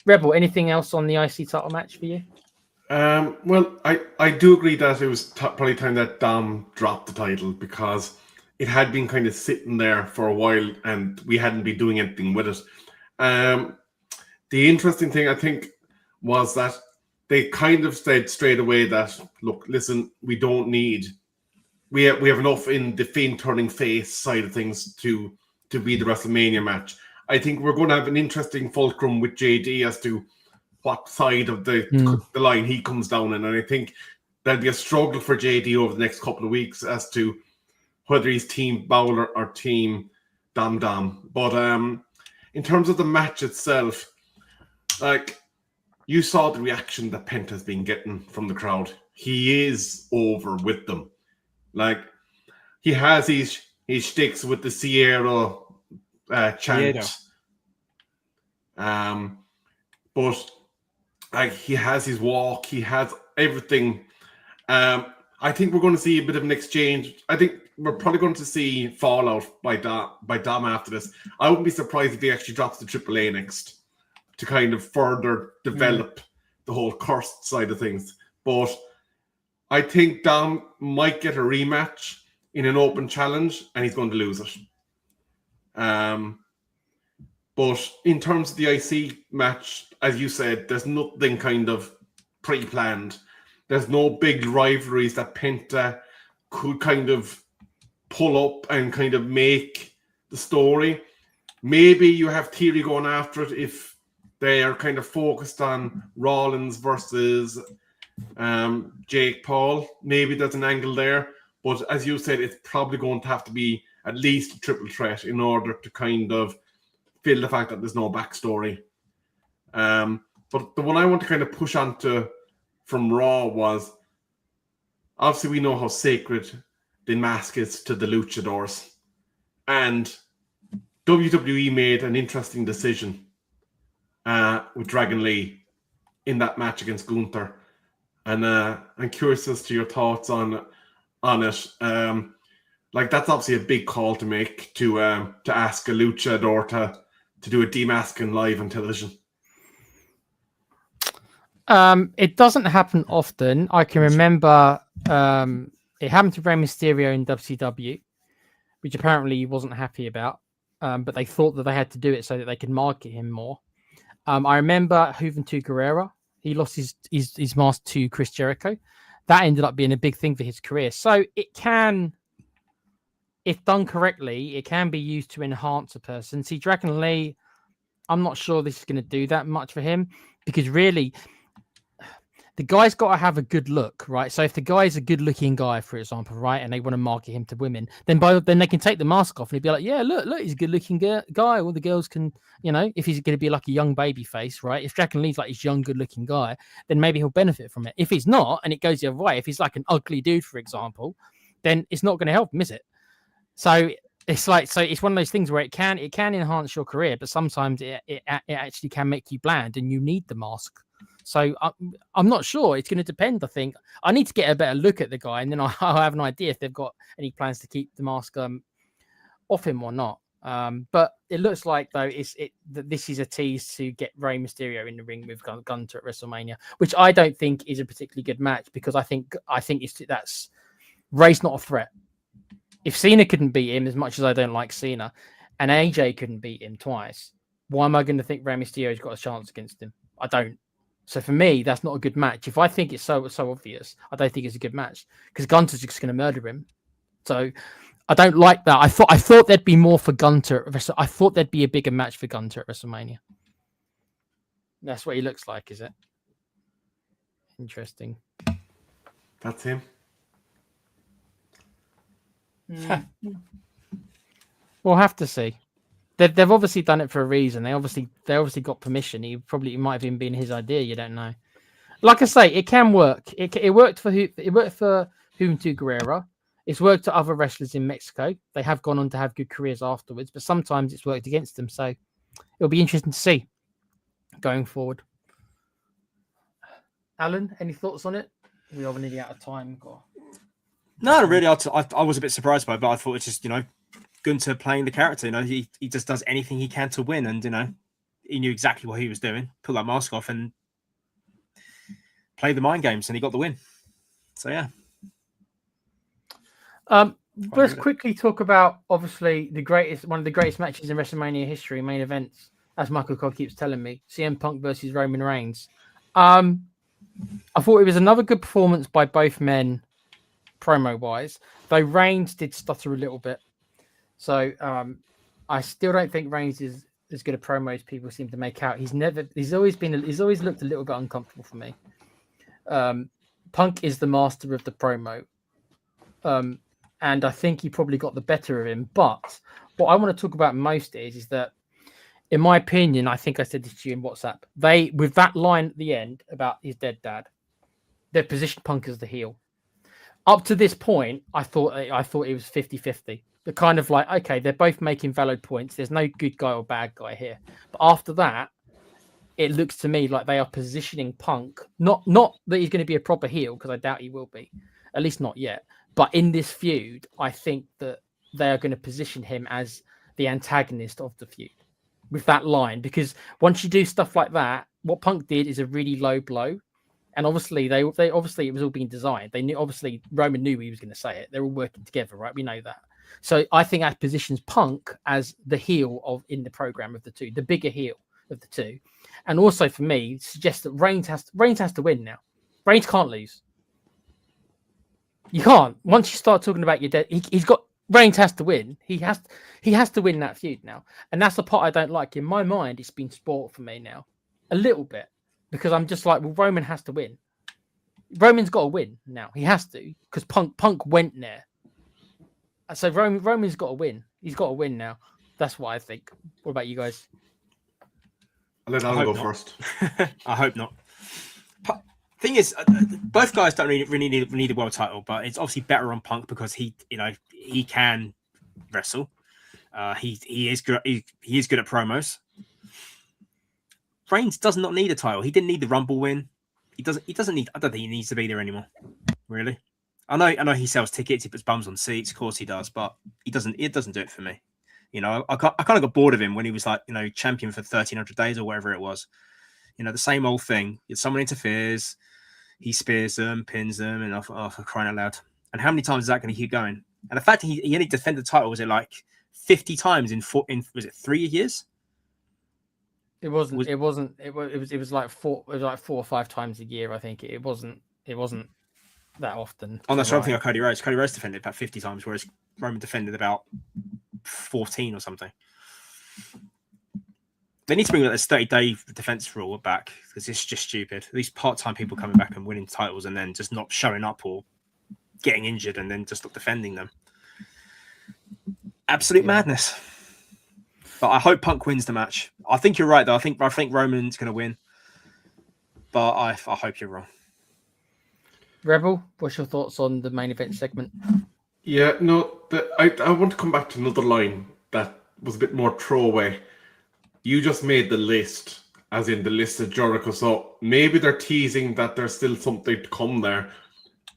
Rebel, anything else on the IC title match for you? Well, I do agree that it was probably time that Dom dropped the title, because it had been kind of sitting there for a while and we hadn't been doing anything with it. The interesting thing, I think, was that they kind of said straight away that, look, listen, we have enough in the Fiend turning face side of things to be the WrestleMania match. I think we're going to have an interesting fulcrum with JD as to what side of the line he comes down in. And I think there'll be a struggle for JD over the next couple of weeks as to whether he's Team Bowler or Team Dom. But in terms of the match itself, like, you saw the reaction that Penta's been getting from the crowd. He is over with them. Like, he has his shticks with the Sierra chant. But like, he has his walk, he has everything. I think we're going to see a bit of an exchange. I think we're probably going to see fallout by Dom after this. I wouldn't be surprised if he actually drops the AAA next, to kind of further develop the whole cursed side of things. But I think Dom might get a rematch in an open challenge, and he's going to lose it. But I think we're going to see fallout by Dom after this. I wouldn't be surprised if he actually drops the AAA next to kind of further develop the whole cursed side of things. But I think Dom might get a rematch in an open challenge, and he's going to lose it. But I think Dom might get a rematch in an open challenge, and he's going to lose it. But in terms of the IC match, as you said, there's nothing kind of pre-planned. There's no big rivalries that Penta could kind of pull up and kind of make the story. Maybe you have Theory going after it if they are kind of focused on Rollins versus Jake Paul. Maybe there's an angle there. But as you said, it's probably going to have to be at least a triple threat in order to kind of fill the fact that there's no backstory. But the one I want to kind of push onto from Raw was, obviously we know how sacred the mask is to the luchadors. And WWE made an interesting decision with Dragon Lee in that match against Gunther. And I'm curious as to your thoughts on it. Like, that's obviously a big call to make, to ask a luchador to do a demasking live on television. It doesn't happen often. I can remember it happened to Rey Mysterio in WCW, which apparently he wasn't happy about. But they thought that they had to do it so that they could market him more. I remember Juventud Guerrera. He lost his mask to Chris Jericho. That ended up being a big thing for his career. So it can, if done correctly, it can be used to enhance a person. See, Dragon Lee, I'm not sure this is going to do that much for him, because really, the guy's got to have a good look, right? So if the guy's a good-looking guy, for example, right, and they want to market him to women, then they can take the mask off and he'd be like, yeah, look, he's a good-looking guy. All the girls can, if he's going to be like a young baby face, right? If Dragon Lee's like this young, good-looking guy, then maybe he'll benefit from it. If he's not, and it goes the other way, if he's like an ugly dude, for example, then it's not going to help him, is it? So it's one of those things where it can enhance your career, but sometimes it actually can make you bland, and you need the mask. So I'm not sure. It's going to depend, I think. I need to get a better look at the guy, and then I'll have an idea if they've got any plans to keep the mask off him or not. But it looks like, though, that this is a tease to get Rey Mysterio in the ring with Gunther at WrestleMania, which I don't think is a particularly good match, because I think that's Rey's not a threat. If Cena couldn't beat him, as much as I don't like Cena, and AJ couldn't beat him twice, why am I going to think Rey Mysterio's got a chance against him? I don't. So for me, that's not a good match. If I think it's so obvious, I don't think it's a good match, because Gunter's just going to murder him. So I don't like that. I thought there'd be more for Gunter. I thought there'd be a bigger match for Gunter at WrestleMania. That's what he looks like, is it? Interesting. That's him. We'll have to see. They've obviously done it for a reason. They obviously got permission. It might have even been his idea. You don't know. Like I say, it can work. It worked for Juventud Guerrera. It's worked to other wrestlers in Mexico. They have gone on to have good careers afterwards, but sometimes it's worked against them. So it'll be interesting to see going forward. Alan, any thoughts on it? We are nearly out of time. No, really. I was a bit surprised by it, but I thought it's just, Gunther playing the character. He just does anything he can to win, and he knew exactly what he was doing. Pull that mask off and play the mind games, and he got the win. So yeah. Let's quickly talk about, obviously, one of the greatest matches in WrestleMania history, main events, as Michael Cole keeps telling me, CM Punk versus Roman Reigns. I thought it was another good performance by both men, promo-wise, though Reigns did stutter a little bit. So I still don't think Reigns is as good a promo as people seem to make out. He's always looked a little bit uncomfortable for me. Punk is the master of the promo. And I think he probably got the better of him. But what I want to talk about most is that, in my opinion, I think I said this to you in WhatsApp, with that line at the end about his dead dad, they positioned Punk as the heel. Up to this point, I thought it was 50-50. They're kind of like, okay, they're both making valid points. There's no good guy or bad guy here. But after that, it looks to me like they are positioning Punk, not that he's going to be a proper heel, because I doubt he will be, at least not yet. But in this feud, I think that they are going to position him as the antagonist of the feud with that line, because once you do stuff like that, what Punk did is a really low blow. And obviously, it was all being designed. They knew, obviously, Roman knew he was going to say it. They're all working together, right? We know that. So I think that positions Punk as the heel in the program of the two, the bigger heel of the two. And also for me, suggests that Reigns has to win now. Reigns can't lose. You can't. Once you start talking about your dead, Reigns has to win. He has to win that feud now. And that's the part I don't like. In my mind, it's been sport for me now. A little bit. Because I'm just like, well, Roman has to win. Roman's got to win now. He has to. Because Punk went there. So Roman's got to win. He's got to win now. That's what I think. What about you guys? I'll let Alan go first. I hope not. Thing is, both guys don't really need a world title, but it's obviously better on Punk because he can wrestle. He is good. He is good at promos. Reigns does not need a title. He didn't need the Rumble win. He doesn't need. I don't think he needs to be there anymore. Really, I know he sells tickets. He puts bums on seats. Of course he does, but he doesn't. It doesn't do it for me. I kind of got bored of him when he was like champion for 1,300 days or whatever it was. The same old thing. Someone interferes. He spears them, pins them, and for crying out loud. And how many times is that going to keep going? And the fact that he only defended the title, was it like 50 times in was it 3 years? It was like 4 or 5 times a year, I think. It wasn't that often. Oh, that's something like Cody Rhodes. Cody Rhodes defended about 50 times, whereas Roman defended about 14 or something. They need to bring this 30-day defense rule back because it's just stupid. These part-time people coming back and winning titles and then just not showing up or getting injured and then just not defending them. Absolute madness. But I hope Punk wins the match. I think you're right, though. I think Roman's going to win. But I hope you're wrong. Rebel, what's your thoughts on the main event segment? Yeah, no, I want to come back to another line that was a bit more throwaway. You just made the list, as in the list of Jericho. So maybe they're teasing that there's still something to come there.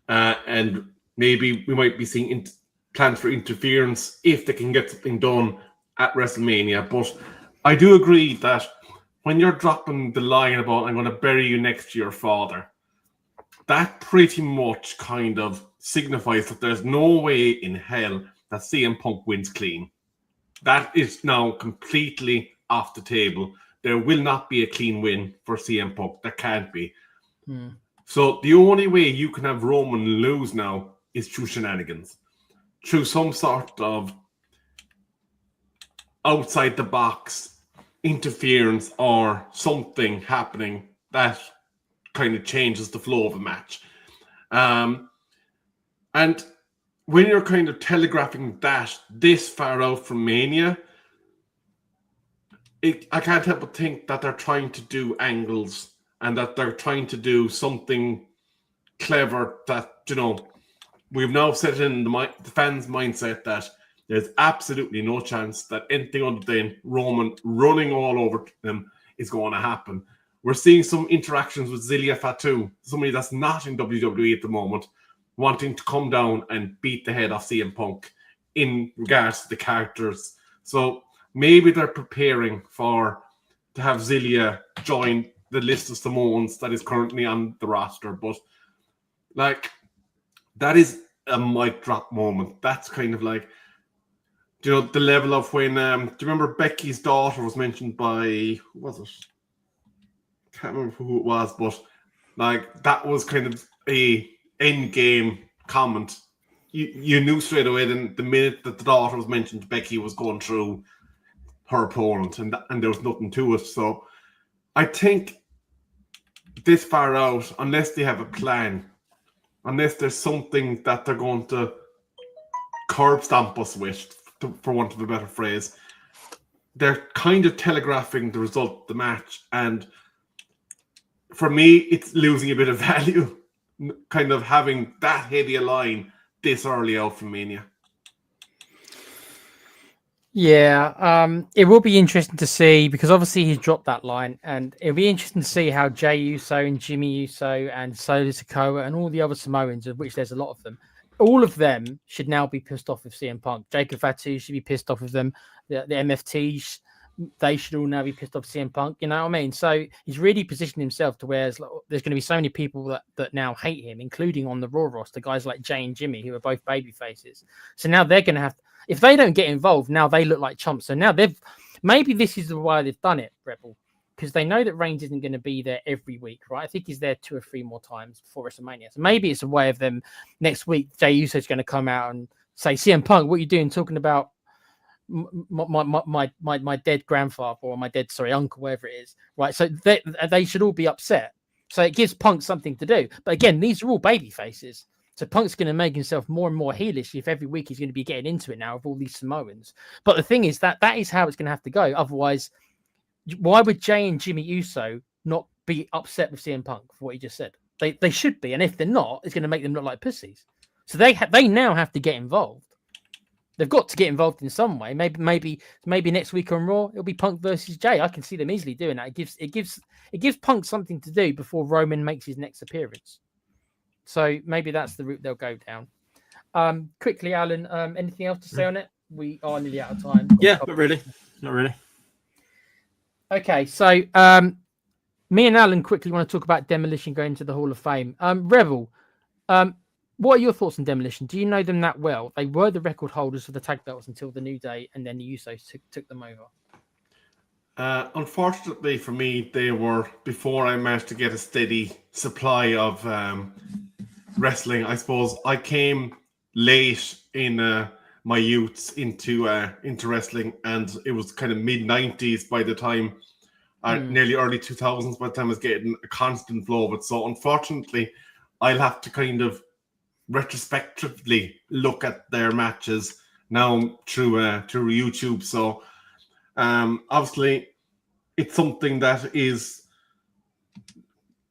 And maybe we might be seeing plans for interference if they can get something done at WrestleMania. But I do agree that when you're dropping the line about, I'm going to bury you next to your father, that pretty much kind of signifies that there's no way in hell that CM Punk wins clean. That is now completely off the table. There will not be a clean win for CM Punk. There can't be. So the only way you can have Roman lose now is through shenanigans, through some sort of outside the box interference or something happening that kind of changes the flow of a match. And when you're kind of telegraphing that this far out from Mania, I can't help but think that they're trying to do angles and that they're trying to do something clever that, we've now set in the fans' mindset that there's absolutely no chance that anything other than Roman running all over them is going to happen. We're seeing some interactions with Zilia Fatu, somebody that's not in WWE at the moment, wanting to come down and beat the head off CM Punk in regards to the characters. So maybe they're preparing to have Zilia join the list of Samoans that is currently on the roster. But that is a mic drop moment. That's kind of like, the level of when, do you remember Becky's daughter was mentioned by, who was it? Can't remember who it was, but that was kind of a end game comment. You knew straight away then the minute that the daughter was mentioned, Becky was going through her opponent and there was nothing to it. So I think this far out, unless they have a plan, unless there's something that they're going to curb stomp us with, for want of a better phrase, they're kind of telegraphing the result of the match. And for me, it's losing a bit of value, kind of having that heavy a line this early out from Mania. Yeah, it will be interesting to see because obviously he's dropped that line, and it'll be interesting to see how Jey Uso and Jimmy Uso and Solo Sikoa and all the other Samoans, of which there's a lot of them, all of them should now be pissed off with CM Punk. Jacob Fatu should be pissed off with them. The MFTs they should all now be pissed off CM Punk. You know what I mean? So he's really positioned himself to where there's going to be so many people that now hate him, including on the Raw roster, guys like Jay and Jimmy, who are both baby faces. So now they're going to have, if they don't get involved, now they look like chumps. So now maybe this is why they've done it, Rebel, because they know that Reigns isn't going to be there every week, right? I think he's there 2 or 3 more times before WrestleMania. So maybe it's a way of them next week. Jay Uso's going to come out and say, CM Punk, what are you doing talking about my dead grandfather or my dead uncle, whatever it is, right? So they should all be upset. So it gives Punk something to do. But again, these are all baby faces. So Punk's going to make himself more and more heelish if every week he's going to be getting into it now with all these Samoans. But the thing is that is how it's going to have to go. Otherwise, why would Jay and Jimmy Uso not be upset with CM Punk for what he just said? They should be, and if they're not, it's going to make them look like pussies. So they now have to get involved. They've got to get involved in some way. Maybe next week on Raw it'll be Punk versus Jay. I can see them easily doing that. It gives Punk something to do before Roman makes his next appearance. So maybe that's the route they'll go down. Quickly, Alan, anything else to say on it? We are nearly out of time. Yeah, not really. Okay, so me and Alan quickly want to talk about Demolition going to the Hall of Fame. Rebel, what are your thoughts on Demolition? Do you know them that well? They were the record holders for the tag belts until the New Day, and then the Usos took them over. Unfortunately for me, they were, before I managed to get a steady supply of wrestling, I suppose. I came late in my youths into wrestling, and it was kind of mid-90s by the time, nearly early 2000s by the time I was getting a constant flow of it. So unfortunately, I'll have to kind of retrospectively look at their matches now through YouTube. So obviously it's something that it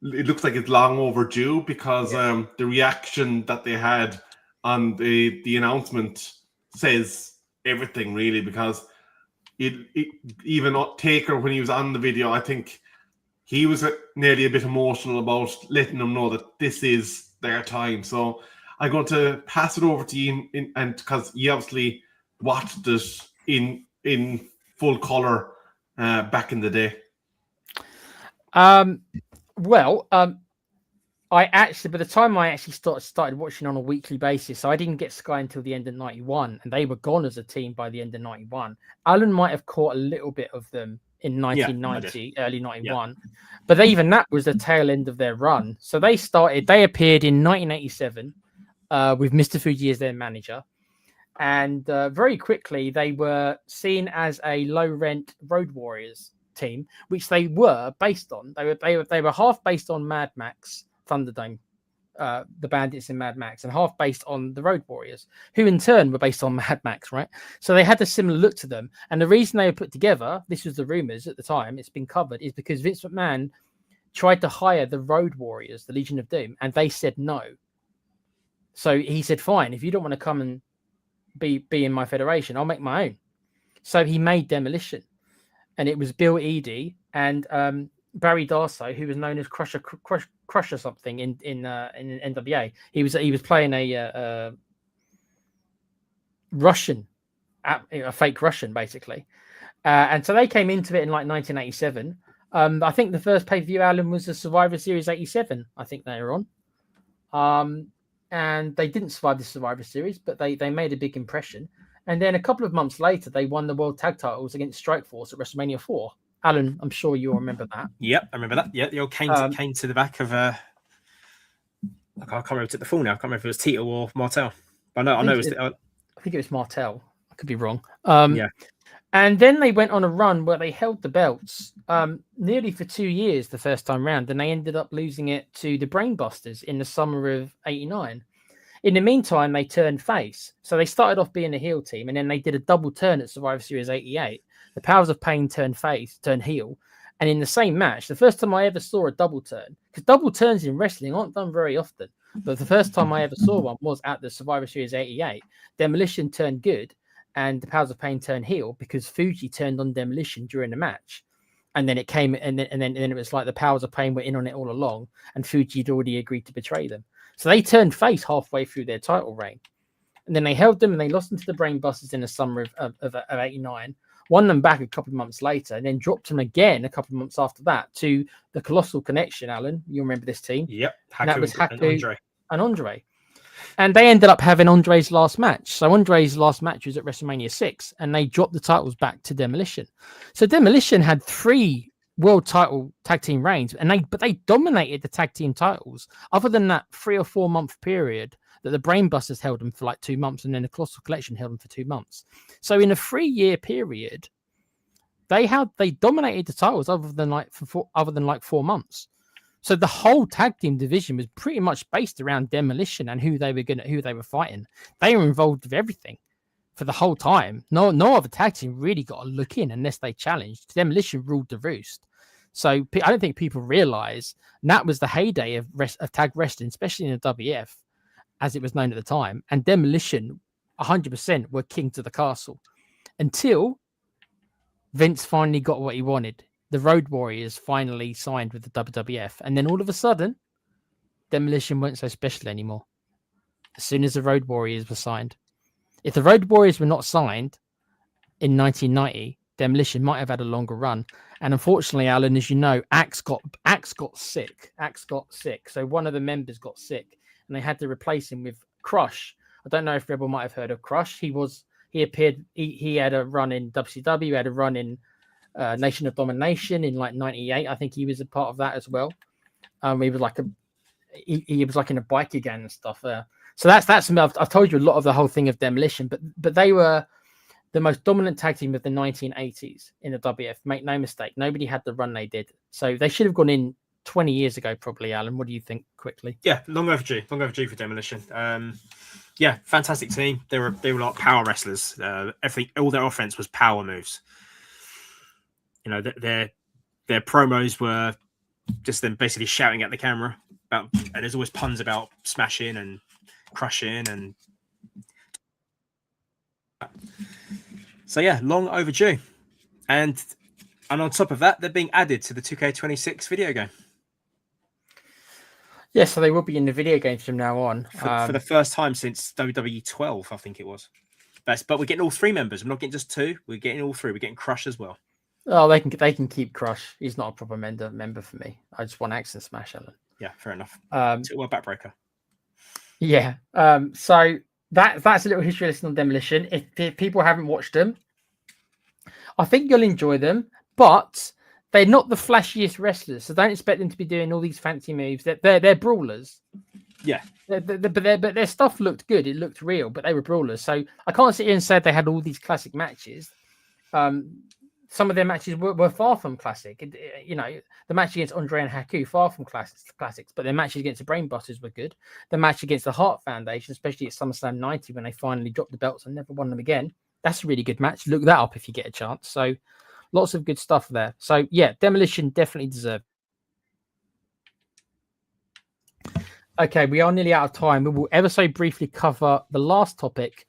looks like it's long overdue, because the reaction that they had on the announcement says everything, really, because even Taker, when he was on the video, I think he was nearly a bit emotional about letting them know that this is their time. So I'm going to pass it over to you, and because you obviously watched it in full color back in the day. I actually, by the time I actually started watching on a weekly basis, so I didn't get Sky until the end of 91, and they were gone as a team by the end of 91. Alan might have caught a little bit of them in 1990, early 91, but even that was the tail end of their run. So they appeared in 1987 with Mr. Fuji as their manager, and very quickly they were seen as a low-rent Road Warriors team, which they were based on. They were half based on Mad Max Thunderdome, the Bandits in Mad Max, and half based on the Road Warriors, who in turn were based on Mad Max, right? So they had a similar look to them. And the reason they were put together, this was the rumors at the time, it's been covered, is because Vince McMahon tried to hire the Road Warriors, the Legion of Doom, and they said no. So he said, fine, if you don't want to come and be in my federation, I'll make my own. So he made Demolition. And it was Bill Eadie and Barry Darso, who was known as Crusher something in NWA. He was playing a Russian, a fake Russian, basically. And so they came into it in like 1987. I think the first pay-per-view, Alan, was the Survivor Series 87. I think they were on. And they didn't survive the Survivor Series, but they made a big impression. And then a couple of months later, they won the World Tag Titles against Strikeforce at WrestleMania 4. Alan, I'm sure you'll remember that. Yep, I remember that. Yeah, the old Kane to the back of I can't remember the full now. I can't remember if it was Tito or Martel. But I know it was. I think it was Martel. I could be wrong. Yeah. And then they went on a run where they held the belts nearly for 2 years the first time round, and they ended up losing it to the Brainbusters in the summer of '89. In the meantime, they turned face. So they started off being a heel team, and then they did a double turn at Survivor Series 88. The Powers of Pain turned heel. And in the same match, the first time I ever saw a double turn, because double turns in wrestling aren't done very often, but the first time I ever saw one was at the Survivor Series 88. Demolition turned good, and the Powers of Pain turned heel because Fuji turned on Demolition during the match. And then it came, and then it was like the Powers of Pain were in on it all along, and Fuji had already agreed to betray them. So they turned face halfway through their title reign. And then they held them, and they lost them to the Brainbusters in the summer of '89. won them back a couple of months later, and then dropped them again a couple of months after that to the Colossal Connection. Alan, you remember this team? Yep. And that was and Andre. and Andre. And they ended up having Andre's last match. So Andre's last match was at WrestleMania 6, and they dropped the titles back to Demolition. So Demolition had 3 world title tag team reigns, and they dominated the tag team titles. Other than that 3 or 4 month period that the Brainbusters held them for like 2 months, and then the Colossal Collection held them for 2 months. So in a 3-year period, they dominated the titles other than like 4 months. So the whole tag team division was pretty much based around Demolition and who they were fighting. They were involved with everything for the whole time. No other tag team really got a look in unless they challenged. Demolition ruled the roost. So I don't think people realize that was the heyday of tag wrestling, especially in the WF, as it was known at the time. And Demolition, 100%, were king to the castle until Vince finally got what he wanted. The Road Warriors finally signed with the WWF. And then all of a sudden, Demolition weren't so special anymore. As soon as the Road Warriors were signed. If the Road Warriors were not signed in 1990, Demolition might have had a longer run. And unfortunately, Alan, as you know, Axe got sick. So one of the members got sick, and they had to replace him with Crush. I don't know if Rebel might have heard of Crush. He had a run in WCW, he had a run in Nation of Domination in like 98. I think he was a part of that as well. He was like he was like in a biker gang and stuff. So that's I've told you a lot of the whole thing of Demolition, but they were the most dominant tag team of the 1980s in the WF. Make no mistake, nobody had the run they did. So they should have gone in 20 years ago, probably. Alan, what do you think? Quickly. Yeah, long overdue for Demolition. Yeah, fantastic team. They were like power wrestlers. All their offense was power moves. You know, their promos were just them basically shouting at the camera about, and there's always puns about smashing and crushing, and so yeah, long overdue. And on top of that, they're being added to the 2K26 video game. Yeah, so they will be in the video games from now on. For the first time since WWE 12, I think it was. But we're getting all 3 members. We're not getting just 2. We're getting all 3. We're getting Crush as well. Oh, they can keep Crush. He's not a proper member for me. I just want Axe and Smash, Alan. Yeah, fair enough. Well, backbreaker. Yeah. So that's a little history lesson on Demolition. If people haven't watched them, I think you'll enjoy them. But they're not the flashiest wrestlers, so don't expect them to be doing all these fancy moves. They're brawlers. Yeah. But their stuff looked good. It looked real, but they were brawlers. So I can't sit here and say they had all these classic matches. Some of their matches were far from classic. You know, the match against Andre and Haku, far from classics, but their matches against the Brainbusters were good. The match against the Hart Foundation, especially at SummerSlam 90 when they finally dropped the belts and never won them again, that's a really good match. Look that up if you get a chance. So lots of good stuff there. So yeah, Demolition definitely deserved. Okay, we are nearly out of time. We will ever so briefly cover the last topic.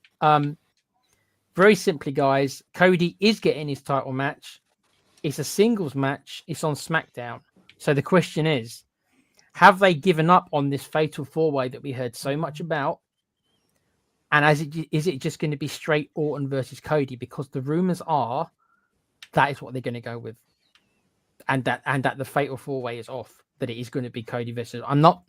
Very simply, guys, Cody is getting his title match. It's a singles match. It's on SmackDown. So the question is, have they given up on this fatal 4-way that we heard so much about? And is it just going to be straight Orton versus Cody? Because the rumors are that is what they're going to go with. And that the fatal 4-way is off. That it is going to be Cody versus... I'm not...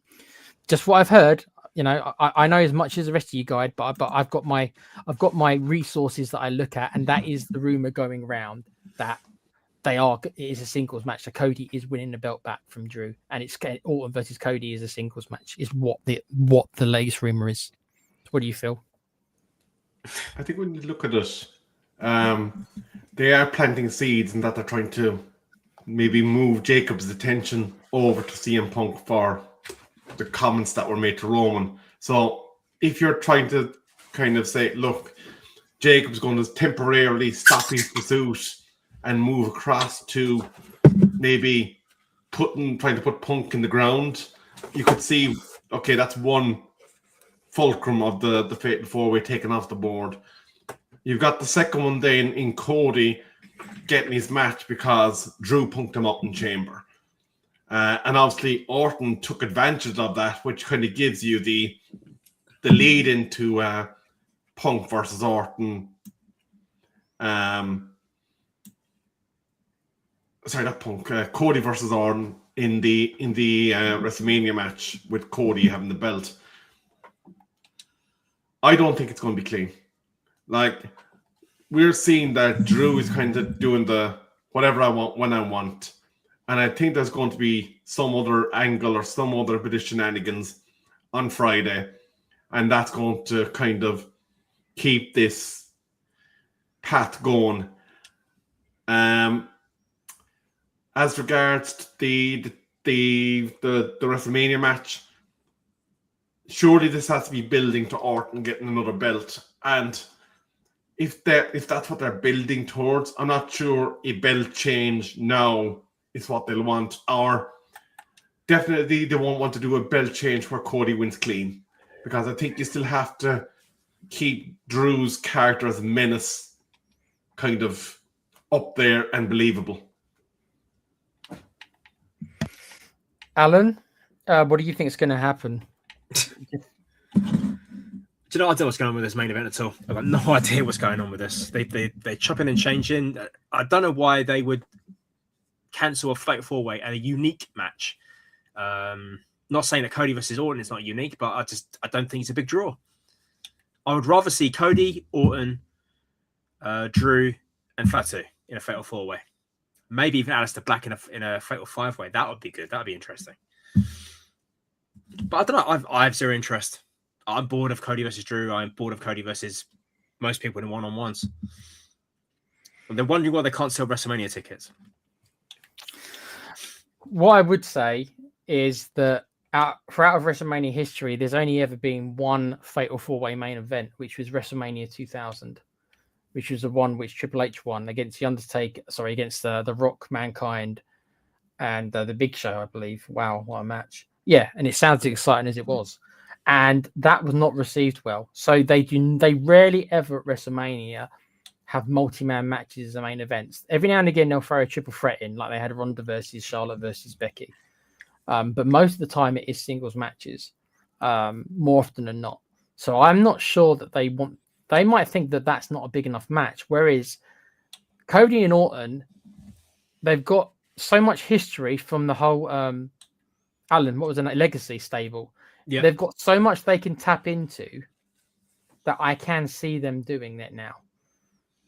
Just what I've heard... You know, I know as much as the rest of you guys, but I've got my resources that I look at, and that is the rumor going around that it is a singles match. So Cody is winning the belt back from Drew, and it's Orton versus Cody is a singles match. Is what the latest rumor is. What do you feel? I think when you look at it, they are planting seeds, and that they're trying to maybe move Jacob's attention over to CM Punk for the comments that were made to Roman. So if you're trying to kind of say, look, Jacob's going to temporarily stop his pursuit and move across to maybe trying to put Punk in the ground, you could see, okay, that's one fulcrum of the Fatal 4-way taken off the board. You've got the second one then in Cody getting his match because Drew punked him up in Chamber. And obviously Orton took advantage of that, which kind of gives you the lead into Punk versus Orton sorry, not Punk, Cody versus Orton in the WrestleMania match with Cody having the belt. I don't think it's going to be clean. Like, we're seeing that Drew is kind of doing the whatever I want when I want. And I think there's going to be some other angle or some other bit of shenanigans on Friday. And that's going to kind of keep this path going. As regards the WrestleMania match, surely this has to be building to Orton getting another belt. And if that's what they're building towards, I'm not sure a belt change now is what they'll want. Or definitely they won't want to do a belt change where Cody wins clean. Because I think you still have to keep Drew's character as a menace kind of up there and believable. Alan, what do you think is going to happen? Do you know, I don't know what's going on with this main event at all. I've got no idea what's going on with this. They're chopping and changing. I don't know why they would cancel a Fatal 4-Way and a unique match. Not saying that Cody versus Orton is not unique, but I don't think it's a big draw. I would rather see Cody, Orton, Drew, and Fatu in a Fatal 4-Way. Maybe even Aleister Black in a Fatal 5-Way. That would be good. That would be interesting. But I don't know. I have zero interest. I'm bored of Cody versus Drew. I'm bored of Cody versus most people in one-on-ones. And they're wondering why they can't sell WrestleMania tickets. What I would say is that throughout of WrestleMania history, there's only ever been one Fatal 4-Way main event, which was WrestleMania 2000, which was the one which Triple H won against The Undertaker, against The Rock, Mankind, and The Big Show, I believe. Wow, what a match. Yeah, and it sounds as exciting as it was. And that was not received well. So they rarely ever at WrestleMania have multi-man matches as the main events. Every now and again, they'll throw a triple threat in, like they had Ronda versus Charlotte versus Becky. But most of the time, it is singles matches, more often than not. So I'm not sure that they might think that that's not a big enough match. Whereas Cody and Orton, they've got so much history from the whole Alan, what was the name? Legacy stable. Yeah. They've got so much they can tap into that I can see them doing that now.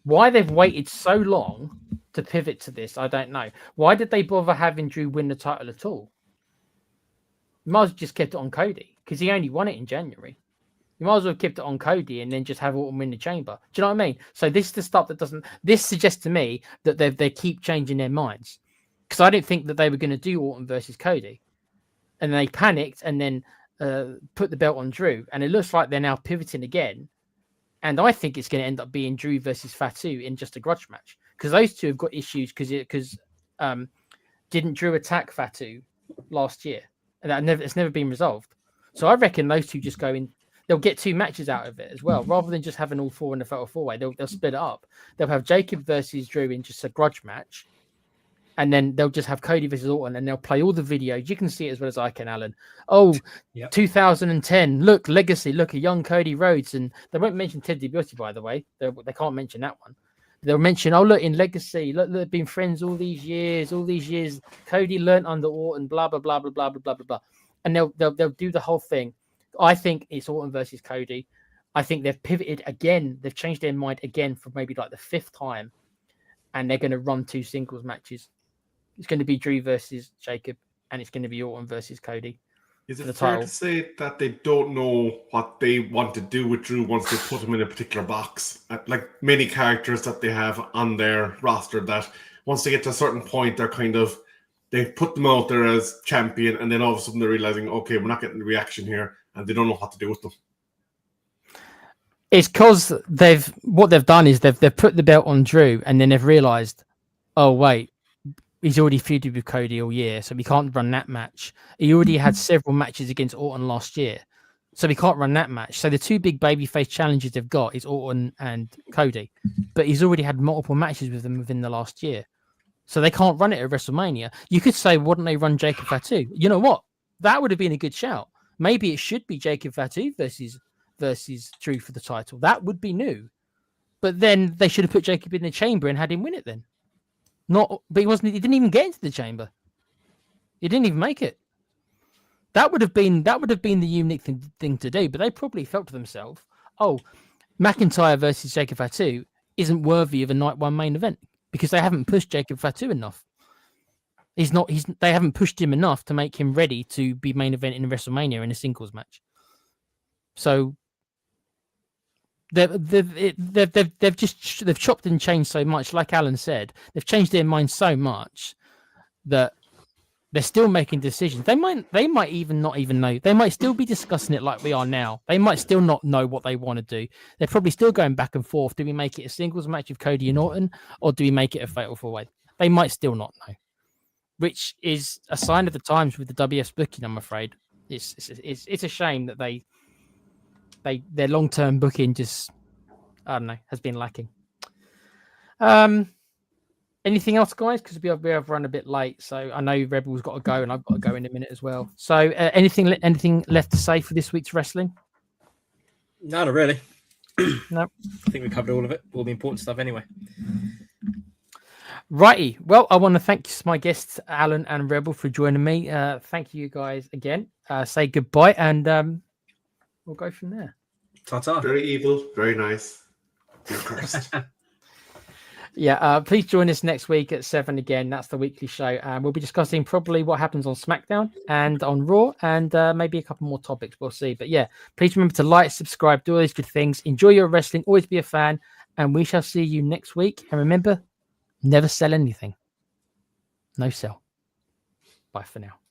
Why they've waited so long to pivot to this, I don't know. Why did they bother having Drew win the title at all? You might as well just kept it on Cody because he only won it in January. You might as well have kept it on Cody and then just have Orton win the chamber. Do you know what I mean? So this is the stuff that doesn't... This suggests to me that they keep changing their minds. Because I didn't think that they were going to do Orton versus Cody. And they panicked and then put the belt on Drew. And it looks like they're now pivoting again. And I think it's going to end up being Drew versus Fatu in just a grudge match. Because those two have got issues because didn't Drew attack Fatu last year? And it's never been resolved. So I reckon those two just go in. They'll get two matches out of it as well, rather than just having all four in the Fatal 4-Way. They'll split it up. They'll have Jacob versus Drew in just a grudge match, and then they'll just have Cody versus Orton, and they'll play all the videos. You can see it as well as I can, Alan. Oh, yep. 2010. Look, Legacy. Look, a young Cody Rhodes, and they won't mention Ted DiBiase, by the way. They can't mention that one. They'll mention, oh, look, in Legacy, look, they've been friends all these years. Cody learned under Orton, blah, blah, blah, blah, blah, blah, blah, blah. And they'll do the whole thing. I think it's Orton versus Cody. I think they've pivoted again. They've changed their mind again for maybe like the fifth time. And they're going to run two singles matches. It's going to be Drew versus Jacob. And it's going to be Orton versus Cody. Is it fair to say that they don't know what they want to do with Drew once they put him in a particular box? Like many characters that they have on their roster, that once they get to a certain point, they put them out there as champion, and then all of a sudden they're realizing, okay, we're not getting the reaction here, and they don't know what to do with them. It's because what they've done is they've put the belt on Drew, and then they've realized, oh wait, he's already feuded with Cody all year, so we can't run that match. He already had several matches against Orton last year, so we can't run that match. So the two big babyface challenges they've got is Orton and Cody, but he's already had multiple matches with them within the last year. So they can't run it at WrestleMania. You could say, wouldn't they run Jacob Fatu? You know what? That would have been a good shout. Maybe it should be Jacob Fatu versus Drew for the title. That would be new. But then they should have put Jacob in the chamber and had him win it then. But he wasn't. He didn't even get into the chamber. He didn't even make it. That would have been the unique thing to do. But they probably felt to themselves, "Oh, McIntyre versus Jacob Fatu isn't worthy of a night one main event because they haven't pushed Jacob Fatu enough. They haven't pushed him enough to make him ready to be main event in WrestleMania in a singles match. So they've chopped and changed so much. Like Alan said, they've changed their mind so much that they're still making decisions. They might even not even know. They might still be discussing it like we are now. They might still not know what they want to do. They're probably still going back and forth. Do we make it a singles match with Cody and Orton, or do we make it a fatal four-way? They might still not know, which is a sign of the times with the WS booking. I'm afraid it's a shame that their long-term booking just, I don't know, has been lacking. Anything else, guys? Because we have run a bit late, so I know Rebel's got to go, and I've got to go in a minute as well. So, anything left to say for this week's wrestling? No, not really. No, I think we covered all of it, all the important stuff anyway. Righty. Well, I want to thank my guests, Alan and Rebel, for joining me. Thank you guys again. Say goodbye, and we'll go from there. Ta-ta. Very evil, very nice. You're cursed. Yeah, please join us next week at 7 again. That's the weekly show. We'll be discussing probably what happens on SmackDown and on Raw, and maybe a couple more topics. We'll see. But yeah, please remember to like, subscribe, do all these good things. Enjoy your wrestling. Always be a fan. And we shall see you next week. And remember, never sell anything. No sell. Bye for now.